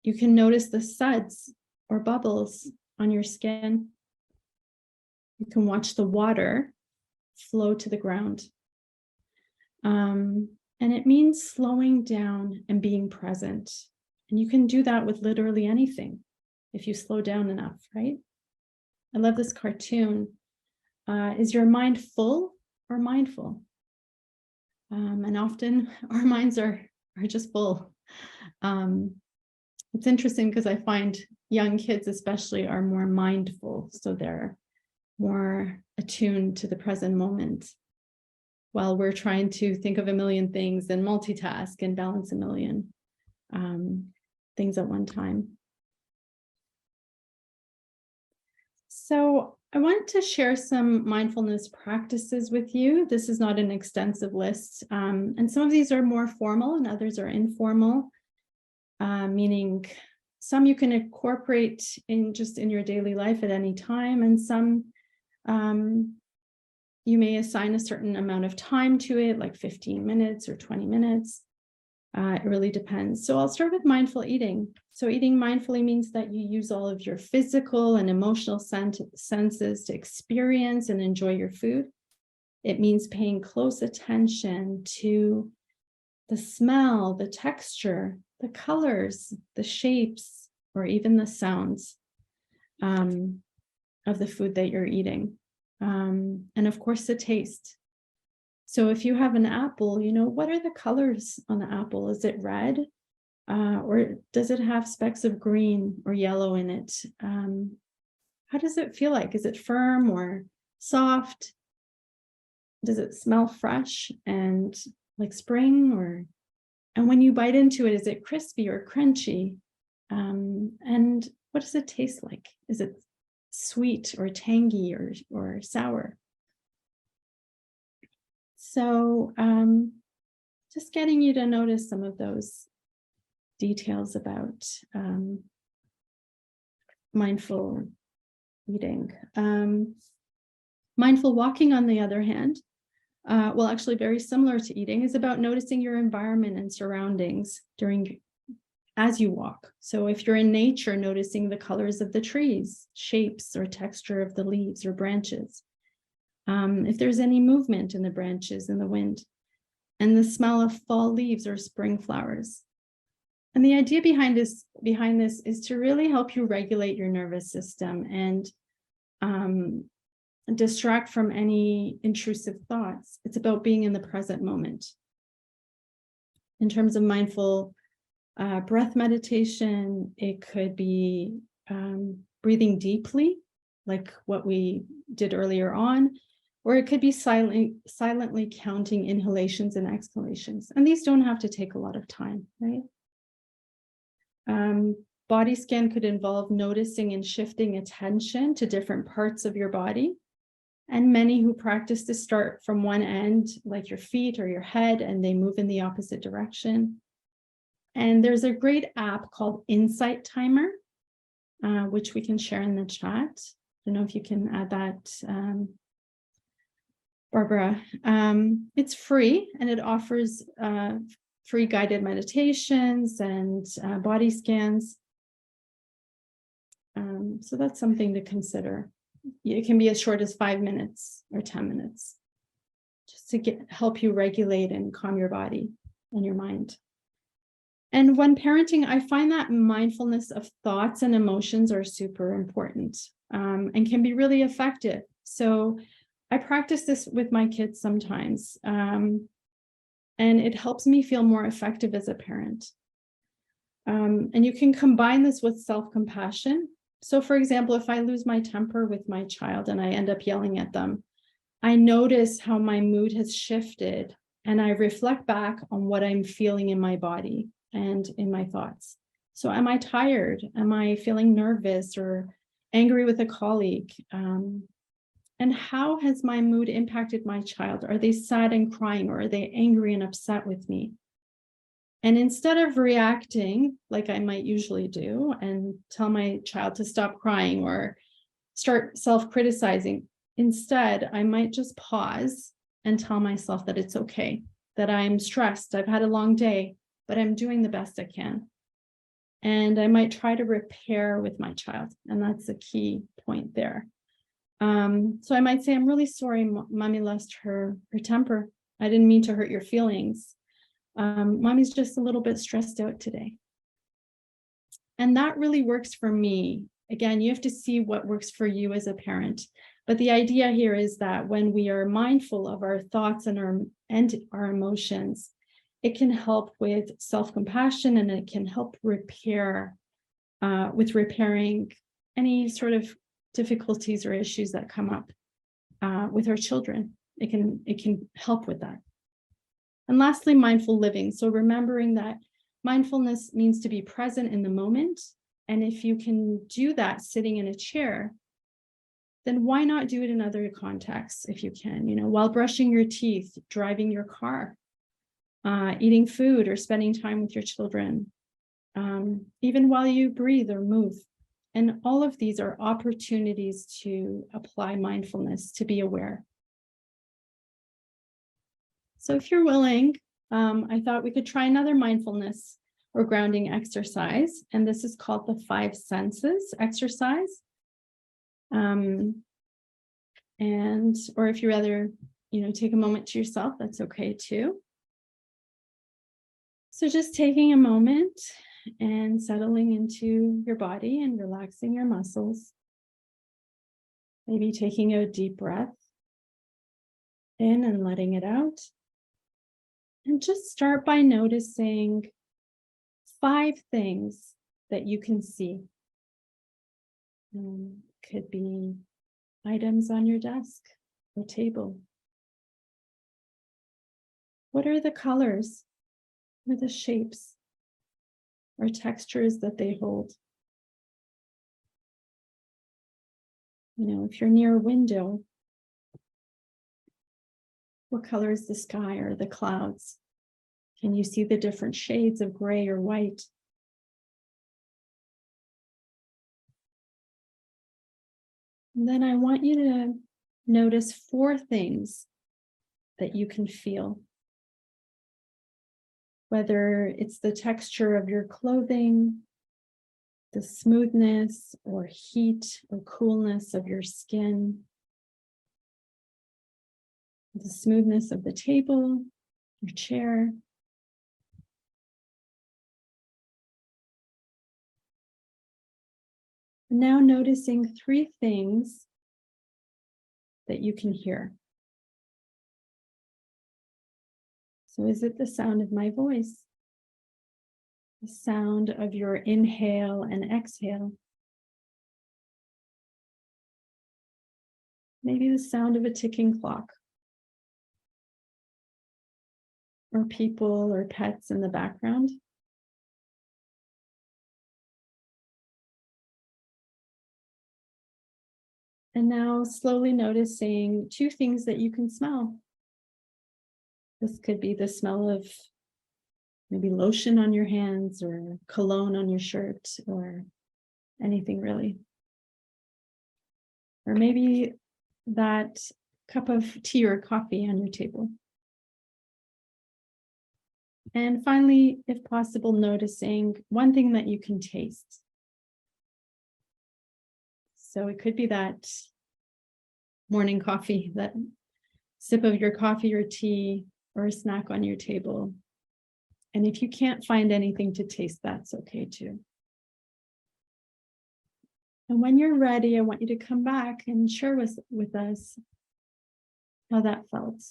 You can notice the suds or bubbles on your skin. You can watch the water flow to the ground. And it means slowing down and being present. And you can do that with literally anything if you slow down enough, right? I love this cartoon. Is your mind full or mindful? And often our minds are just full. It's interesting because I find young kids especially are more mindful. So they're more attuned to the present moment while we're trying to think of a million things and multitask and balance a million things at one time. So I wanted to share some mindfulness practices with you. This is not an extensive list. And some of these are more formal and others are informal, meaning some you can incorporate in your daily life at any time, and some you may assign a certain amount of time to it, like 15 minutes or 20 minutes. It really depends. So I'll start with mindful eating. So eating mindfully means that you use all of your physical and emotional senses to experience and enjoy your food. It means paying close attention to the smell, the texture, the colors, the shapes, or even the sounds of the food that you're eating. And of course, the taste. So if you have an apple, what are the colors on the apple? Is it red? Or does it have specks of green or yellow in it? How does it feel like? Is it firm or soft? Does it smell fresh and like spring? And when you bite into it, is it crispy or crunchy? And what does it taste like? Is it sweet or tangy or sour? So just getting you to notice some of those details about mindful eating. Mindful walking, on the other hand, well, actually very similar to eating, is about noticing your environment and surroundings as you walk. So if you're in nature, noticing the colors of the trees, shapes or texture of the leaves or branches. If there's any movement in the branches in the wind, and the smell of fall leaves or spring flowers. And the idea behind this is to really help you regulate your nervous system and distract from any intrusive thoughts. It's about being in the present moment. In terms of mindful breath meditation, it could be breathing deeply, like what we did earlier on, or it could be silently counting inhalations and exhalations. And these don't have to take a lot of time, right? Body scan could involve noticing and shifting attention to different parts of your body. And many who practice this start from one end, like your feet or your head, and they move in the opposite direction. And there's a great app called Insight Timer, which we can share in the chat. I don't know if you can add that, Barbara. It's free, and it offers free guided meditations and body scans. So that's something to consider. It can be as short as 5 minutes or 10 minutes, just to help you regulate and calm your body and your mind. And when parenting, I find that mindfulness of thoughts and emotions are super important and can be really effective. So I practice this with my kids sometimes, and it helps me feel more effective as a parent. And you can combine this with self-compassion. So for example, if I lose my temper with my child and I end up yelling at them, I notice how my mood has shifted, and I reflect back on what I'm feeling in my body and in my thoughts. So am I tired? Am I feeling nervous or angry with a colleague? And how has my mood impacted my child? Are they sad and crying, or are they angry and upset with me? And instead of reacting like I might usually do and tell my child to stop crying or start self-criticizing, instead, I might just pause and tell myself that it's okay, that I'm stressed, I've had a long day, but I'm doing the best I can. And I might try to repair with my child. And that's a key point there. So I might say, I'm really sorry, Mommy lost her temper. I didn't mean to hurt your feelings. Mommy's just a little bit stressed out today. And that really works for me. Again, you have to see what works for you as a parent. But the idea here is that when we are mindful of our thoughts and our emotions, it can help with self-compassion, and it can help repair with repairing any sort of difficulties or issues that come up with our children. It can help with that. And lastly, mindful living. So remembering that mindfulness means to be present in the moment. And if you can do that sitting in a chair, then why not do it in other contexts if you can, while brushing your teeth, driving your car, eating food, or spending time with your children, even while you breathe or move. And all of these are opportunities to apply mindfulness, to be aware. So if you're willing, I thought we could try another mindfulness or grounding exercise. And this is called the 5 senses exercise. Or if you rather, take a moment to yourself, that's okay too. So just taking a moment and settling into your body and relaxing your muscles. Maybe taking a deep breath in and letting it out. And just start by noticing 5 things that you can see. Could be items on your desk or table. What are the colors or the shapes? or textures that they hold. You know, if you're near a window, what color is the sky or the clouds? Can you see the different shades of gray or white? And then I want you to notice 4 things that you can feel. Whether it's the texture of your clothing, the smoothness or heat or coolness of your skin, the smoothness of the table, your chair. Now noticing 3 things that you can hear. So is it the sound of my voice? The sound of your inhale and exhale? Maybe the sound of a ticking clock, or people or pets in the background. And now slowly noticing 2 things that you can smell. This could be the smell of maybe lotion on your hands or cologne on your shirt or anything really. Or maybe that cup of tea or coffee on your table. And finally, if possible, noticing 1 thing that you can taste. So it could be that morning coffee, that sip of your coffee or tea, or a snack on your table. And if you can't find anything to taste, that's okay too. And when you're ready, I want you to come back and share with us how that felt.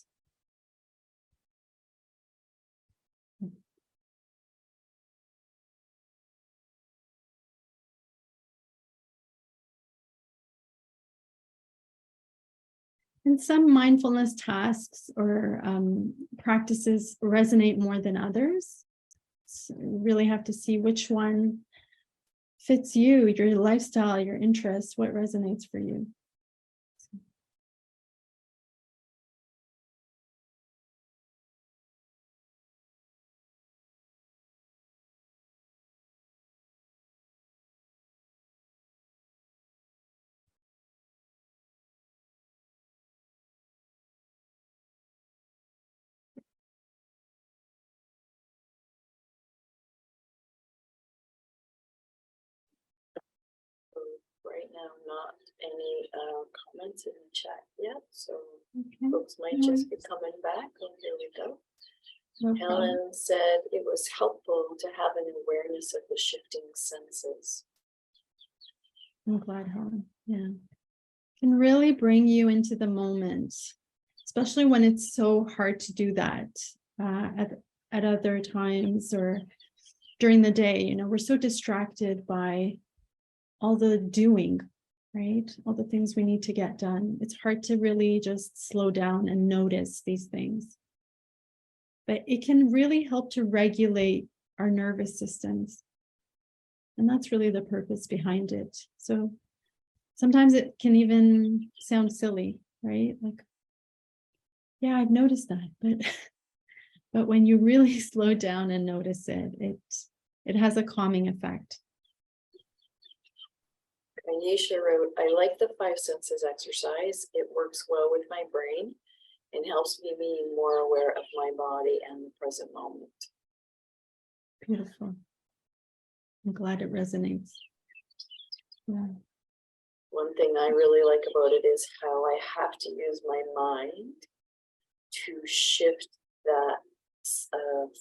And some mindfulness tasks or practices resonate more than others. So you really have to see which one fits you, your lifestyle, your interests, what resonates for you. Right now, not any comments in the chat yet, so Okay. folks might just be coming back. Oh, here we go. No problem. Helen said it was helpful to have an awareness of the shifting senses. I'm glad, Helen. Yeah. Can really bring you into the moment, especially when it's so hard to do that at other times or during the day. You know, we're so distracted by all the doing, right? All the things we need to get done. It's hard to really just slow down and notice these things. But it can really help to regulate our nervous systems. And that's really the purpose behind it. So sometimes it can even sound silly, right? Like, yeah, I've noticed that, but when you really slow down and notice it has a calming effect. Anisha wrote, I like the 5 senses exercise. It works well with my brain and helps me be more aware of my body and the present moment. Beautiful. I'm glad it resonates. Yeah. One thing I really like about it is how I have to use my mind to shift that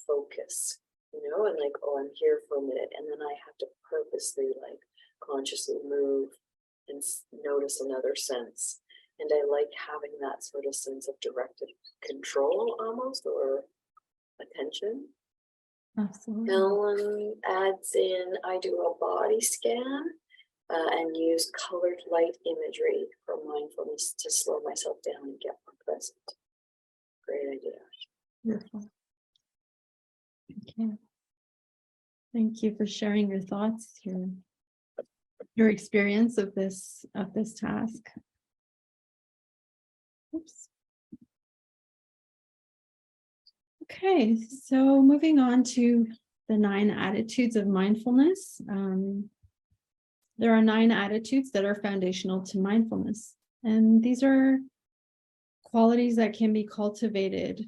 focus, you know, and like, oh, I'm here for a minute, and then I have to purposely like consciously move and notice another sense. And I like having that sort of sense of directed control almost, or attention. Absolutely. Helen adds in, I do a body scan and use colored light imagery for mindfulness to slow myself down and get more present. Great idea. Beautiful. Okay. Thank you for sharing your thoughts, your experience of this task. Oops. Okay, so moving on to the 9 attitudes of mindfulness. There are 9 attitudes that are foundational to mindfulness, and these are qualities that can be cultivated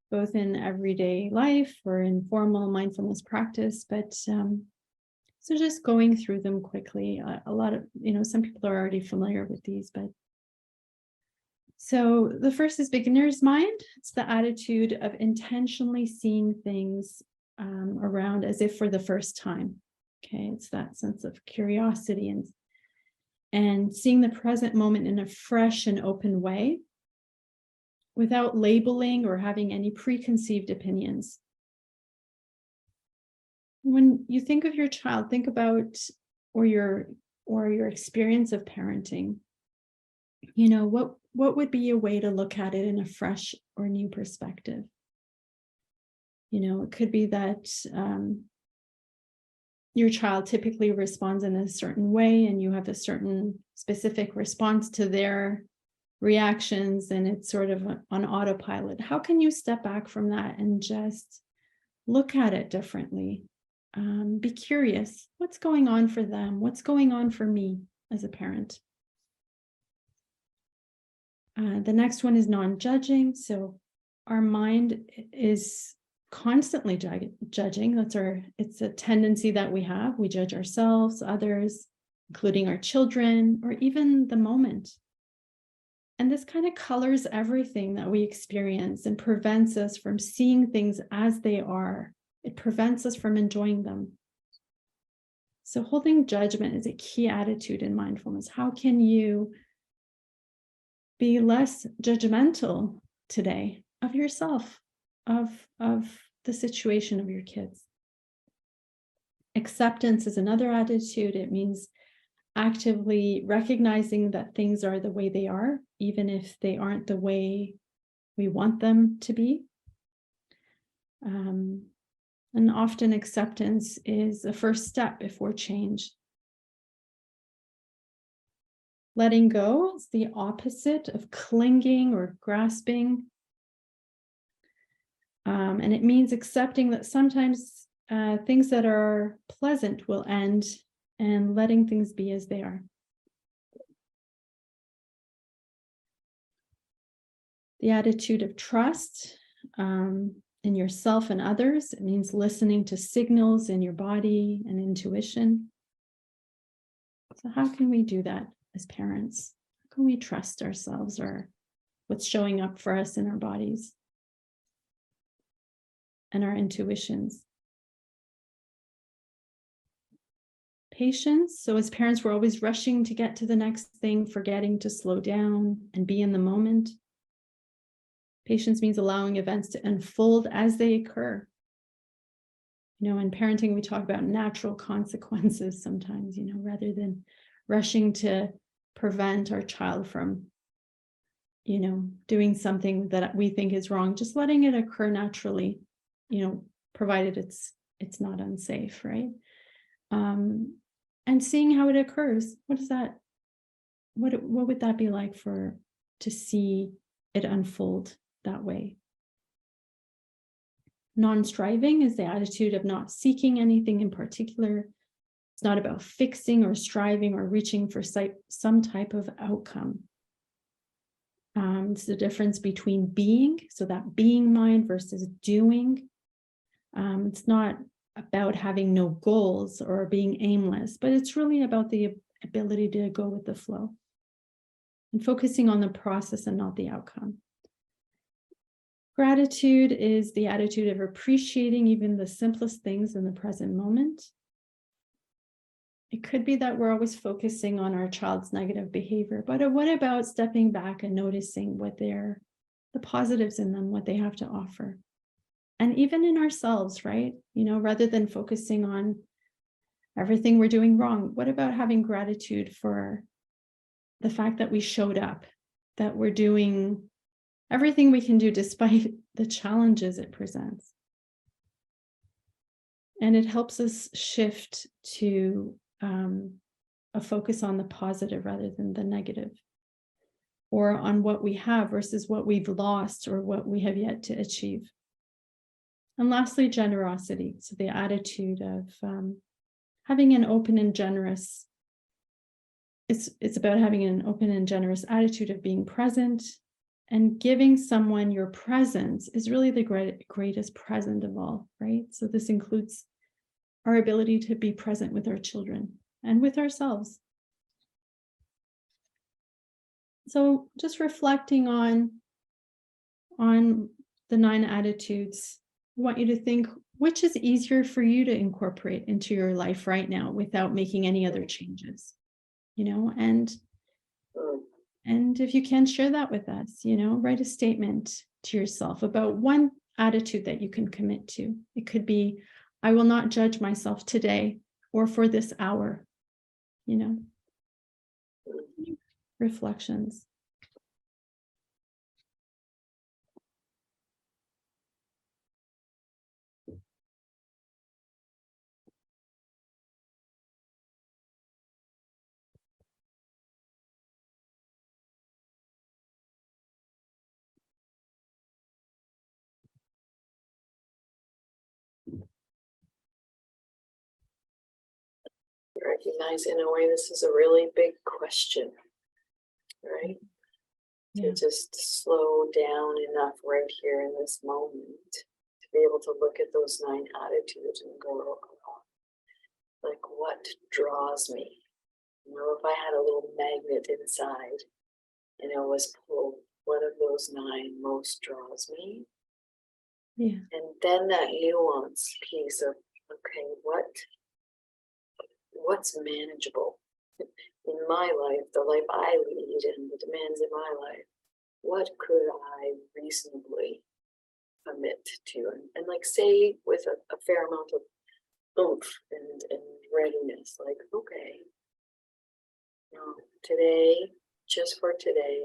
both in everyday life or in formal mindfulness practice. But so just going through them quickly, a lot of, some people are already familiar with these, but so the first is beginner's mind. It's the attitude of intentionally seeing things around as if for the first time. Okay, it's that sense of curiosity and seeing the present moment in a fresh and open way without labeling or having any preconceived opinions. When you think of your child, think about or your experience of parenting. What would be a way to look at it in a fresh or new perspective? It could be that your child typically responds in a certain way and you have a certain specific response to their reactions and it's sort of on autopilot. How can you step back from that and just look at it differently? Be curious. What's going on for them? What's going on for me as a parent? The next one is non-judging. So our mind is constantly judging. It's a tendency that we have. We judge ourselves, others, including our children, or even the moment. And this kind of colors everything that we experience and prevents us from seeing things as they are. It prevents us from enjoying them. So holding judgment is a key attitude in mindfulness. How can you be less judgmental today of yourself, of the situation of your kids? Acceptance is another attitude. It means actively recognizing that things are the way they are, even if they aren't the way we want them to be. And often acceptance is a first step before change. Letting go is the opposite of clinging or grasping. And it means accepting that sometimes things that are pleasant will end and letting things be as they are. The attitude of trust in yourself and others. It means listening to signals in your body and intuition. So how can we do that as parents? How can we trust ourselves or what's showing up for us in our bodies and our intuitions? Patience. So as parents, we're always rushing to get to the next thing, forgetting to slow down and be in the moment. Patience means allowing events to unfold as they occur. In parenting, we talk about natural consequences sometimes, rather than rushing to prevent our child from, doing something that we think is wrong, just letting it occur naturally, provided it's not unsafe, right? And seeing how it occurs. What would that be like to see it unfold that way? Non-striving is the attitude of not seeking anything in particular. It's not about fixing or striving or reaching for some type of outcome. It's the difference between being, so that being mind versus doing. It's not about having no goals or being aimless, but it's really about the ability to go with the flow and focusing on the process and not the outcome. Gratitude is the attitude of appreciating even the simplest things in the present moment. It could be that we're always focusing on our child's negative behavior, but what about stepping back and noticing the positives in them, what they have to offer? And even in ourselves, right? Rather than focusing on everything we're doing wrong, what about having gratitude for the fact that we showed up, that we're doing everything we can do despite the challenges it presents? And it helps us shift to a focus on the positive rather than the negative, or on what we have versus what we've lost or what we have yet to achieve. And lastly, generosity. So the attitude of having an open and generous, it's about having an open and generous attitude of being present, and giving someone your presence is really the greatest present of all, right? So this includes our ability to be present with our children and with ourselves. So just reflecting on the 9 attitudes, I want you to think, which is easier for you to incorporate into your life right now without making any other changes, and if you can, share that with us, write a statement to yourself about one attitude that you can commit to. It could be, I will not judge myself today or for this hour, reflections. Recognize in a way this is a really big question, right? Yeah. To just slow down enough right here in this moment to be able to look at those 9 attitudes and go, oh, like, what draws me? If I had a little magnet inside and it was pulled, what of those 9 most draws me? Yeah. And then that nuance piece of, okay, what's manageable in my life, the life I lead and the demands in my life? What could I reasonably commit to? And like, say with a fair amount of oomph and readiness, like, okay, today, just for today,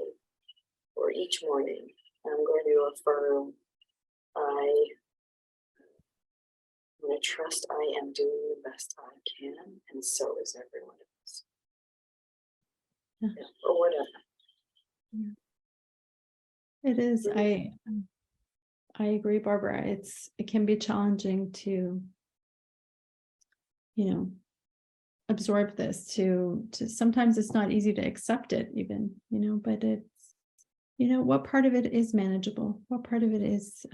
or each morning, I'm going to affirm I'm going to trust I am doing the best I can, and so is everyone else. Yeah, or whatever. Yeah. It is. I agree, Barbara. It can be challenging to, absorb this, to sometimes it's not easy to accept it even, but it's, what part of it is manageable? What part of it is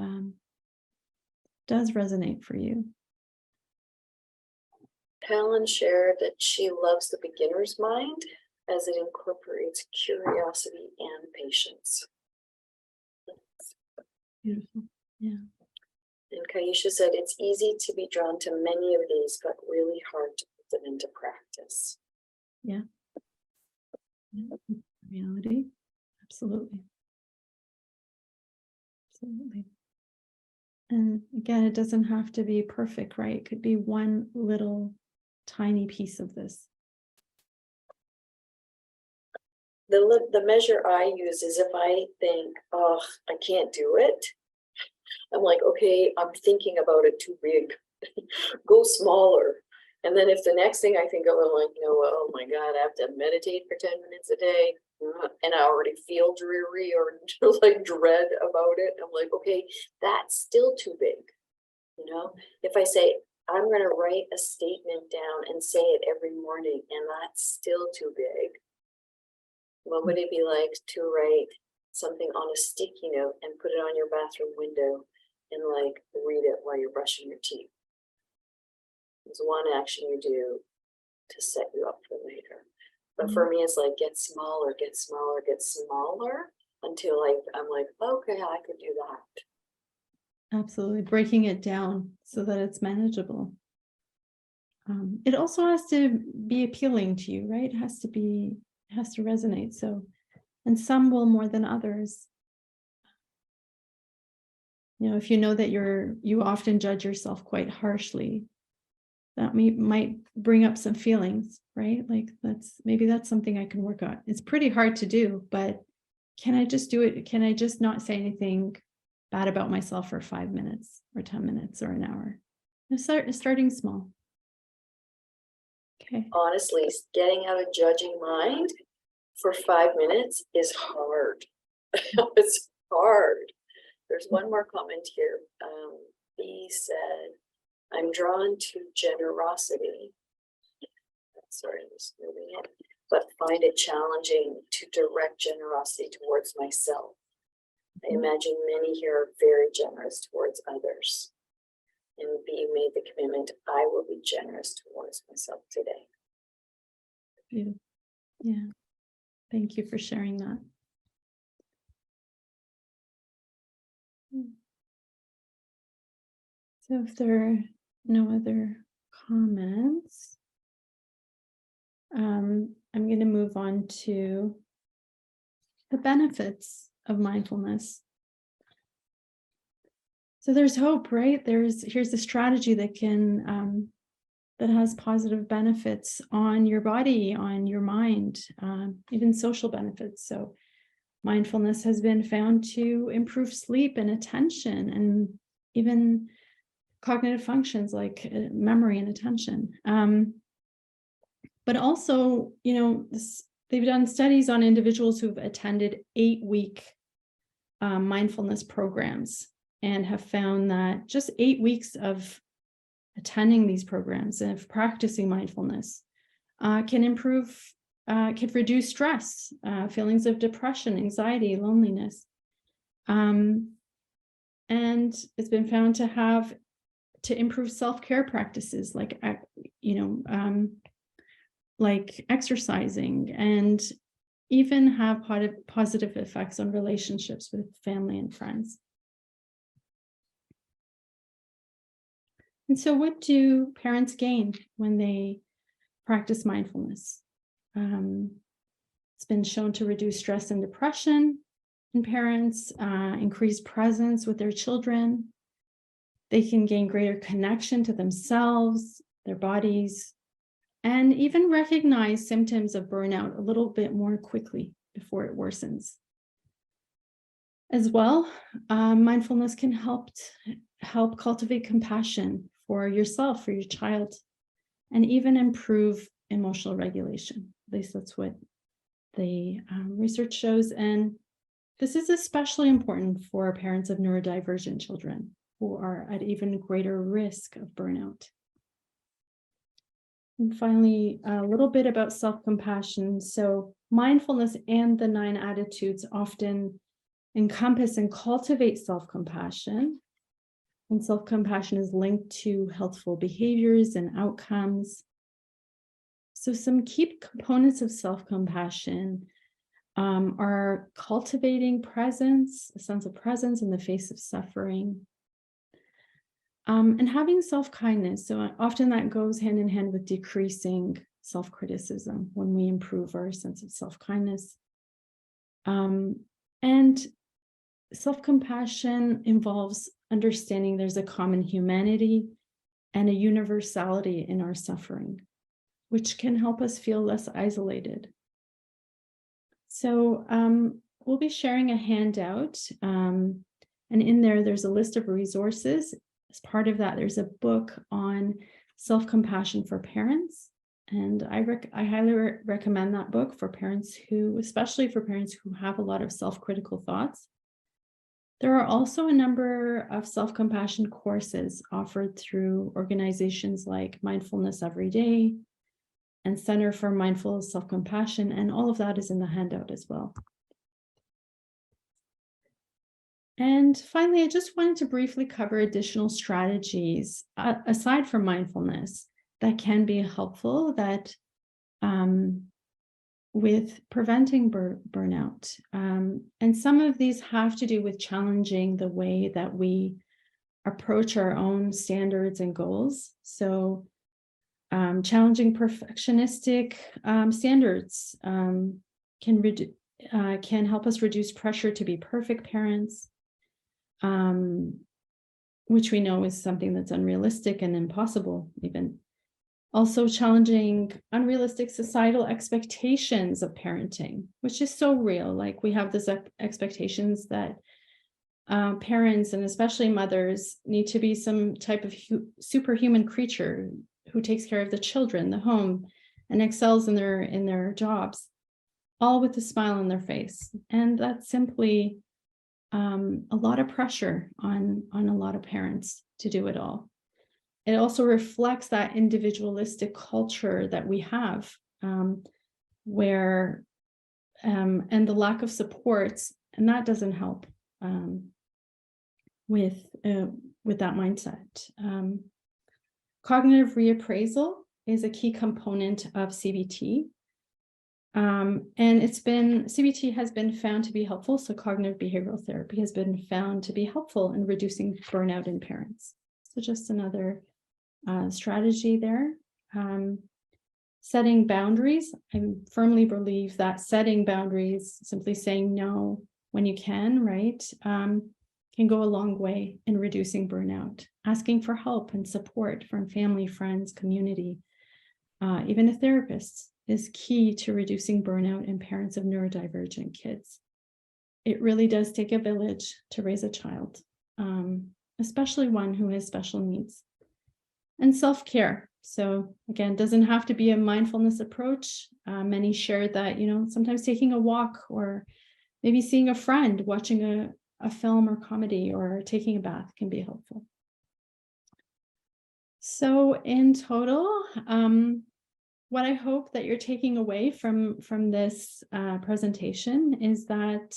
does resonate for you? Helen shared that she loves the beginner's mind as it incorporates curiosity and patience. Beautiful. Yeah. And Kaisha said it's easy to be drawn to many of these, but really hard to put them into practice. Yeah. Reality. Absolutely. Absolutely. And again, it doesn't have to be perfect, right? It could be one little tiny piece of this. The measure I use is if I think, oh, I can't do it, I'm like, okay, I'm thinking about it too big. Go smaller. And then if the next thing I think of, I'm like, oh my God, I have to meditate for 10 minutes a day. And I already feel dreary or like dread about it. I'm like, okay, that's still too big. If I say, I'm going to write a statement down and say it every morning, and that's still too big. What would it be like to write something on a sticky note and put it on your bathroom window and like read it while you're brushing your teeth? There's one action you do to set you up for later. But for me, it's like get smaller, get smaller, get smaller until I'm like, okay, I could do that. Absolutely. Breaking it down so that it's manageable. It also has to be appealing to you, right? It has to resonate. So, and some will more than others. If you know that you often judge yourself quite harshly, that might bring up some feelings, right? Like maybe that's something I can work on. It's pretty hard to do, but can I just do it? Can I just not say anything bad about myself for 5 minutes or 10 minutes or an hour? Starting small. Okay. Honestly, getting out of judging mind for 5 minutes is hard. It's hard. There's one more comment here. B said, I'm drawn to generosity. Sorry, I'm just moving it, but find it challenging to direct generosity towards myself. I imagine many here are very generous towards others. And B made the commitment, I will be generous towards myself today. Beautiful. Yeah. Thank you for sharing that. So if there are no other comments, I'm going to move on to the benefits of mindfulness. So there's hope, right? Here's a strategy that can that has positive benefits on your body, on your mind, even social benefits. So mindfulness has been found to improve sleep and attention, and even cognitive functions like memory and attention. But also, they've done studies on individuals who've attended 8-week mindfulness programs and have found that just 8 weeks of attending these programs and of practicing mindfulness can reduce stress, feelings of depression, anxiety, loneliness. And it's been found to improve self-care practices like exercising, and even have positive effects on relationships with family and friends. And so what do parents gain when they practice mindfulness? It's been shown to reduce stress and depression in parents, increase presence with their children. They can gain greater connection to themselves, their bodies, and even recognize symptoms of burnout a little bit more quickly before it worsens. As well, mindfulness can help cultivate compassion for yourself, for your child, and even improve emotional regulation. At least that's what the research shows. And this is especially important for parents of neurodivergent children who are at even greater risk of burnout. And finally, a little bit about self-compassion. So mindfulness and the 9 attitudes often encompass and cultivate self-compassion. And self-compassion is linked to healthful behaviors and outcomes. So some key components of self-compassion are cultivating presence, a sense of presence in the face of suffering, and having self-kindness. So often that goes hand in hand with decreasing self-criticism when we improve our sense of self-kindness. And self-compassion involves understanding there's a common humanity and a universality in our suffering, which can help us feel less isolated. So we'll be sharing a handout, and in there's a list of resources. As part of that, there's a book on self-compassion for parents, and I highly recommend that book for parents especially for parents who have a lot of self-critical thoughts. There are also a number of self-compassion courses offered through organizations like Mindfulness Every Day and Center for Mindful Self-Compassion, and all of that is in the handout as well. And finally, I just wanted to briefly cover additional strategies aside from mindfulness that can be helpful with preventing burnout. And some of these have to do with challenging the way that we approach our own standards and goals. So challenging perfectionistic standards can help us reduce pressure to be perfect parents, which we know is something that's unrealistic and impossible even. Also challenging unrealistic societal expectations of parenting, which is so real. Like we have these expectations that parents, and especially mothers, need to be some type of superhuman creature who takes care of the children, the home, and excels in their jobs, all with a smile on their face. And that's simply a lot of pressure on a lot of parents to do it all. It also reflects that individualistic culture that we have, where and the lack of supports, and that doesn't help with that mindset. Cognitive reappraisal is a key component of CBT. And CBT has been found to be helpful. So cognitive behavioral therapy has been found to be helpful in reducing burnout in parents. So just another strategy there. Setting boundaries. I firmly believe that setting boundaries, simply saying no when you can, right, can go a long way in reducing burnout. Asking for help and support from family, friends, community, even a therapist, is key to reducing burnout in parents of neurodivergent kids. It really does take a village to raise a child, especially one who has special needs. And self-care. So again, doesn't have to be a mindfulness approach. Many shared that, sometimes taking a walk, or maybe seeing a friend, watching a film or comedy, or taking a bath can be helpful. So in total, what I hope that you're taking away from this presentation is that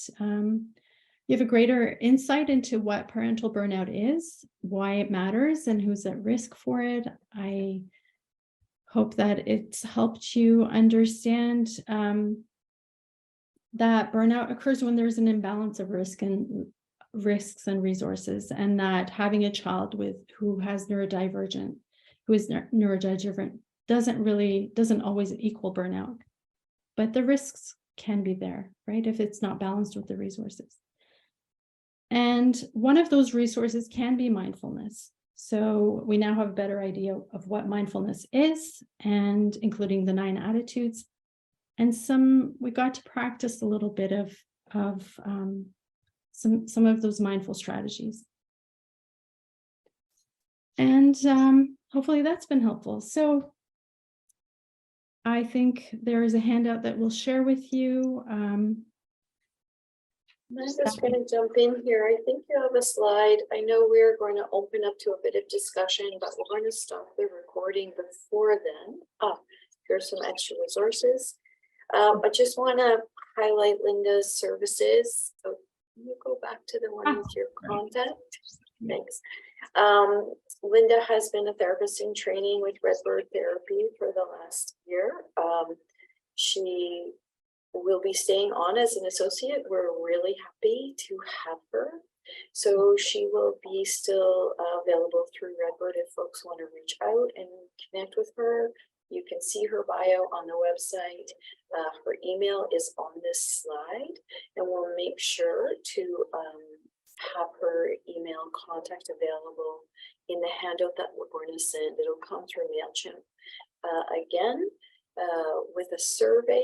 you have a greater insight into what parental burnout is, why it matters, and who's at risk for it. I hope that it's helped you understand that burnout occurs when there's an imbalance of risks and resources, and that having a child who is neurodivergent doesn't always equal burnout, but the risks can be there, right, if it's not balanced with the resources. And one of those resources can be mindfulness. So we now have a better idea of what mindfulness is, and including the 9 attitudes, and we got to practice a little bit of some of those mindful strategies. And hopefully that's been helpful. So I think there is a handout that we'll share with you. I'm just going to jump in here. I think you have a slide. I know we're going to open up to a bit of discussion, but we're going to stop the recording before then. Here's some extra resources. I just want to highlight Linda's services. So can you go back to the one with your contact? Thanks. Linda has been a therapist in training with Redbird Therapy for the last year. She will be staying on as an associate. We're really happy to have her. So she will be still available through Redbird if folks want to reach out and connect with her. You can see her bio on the website. Her email is on this slide, and we'll make sure to have her email contact available in the handout that we're going to send. It'll come through MailChimp. Again, with a survey.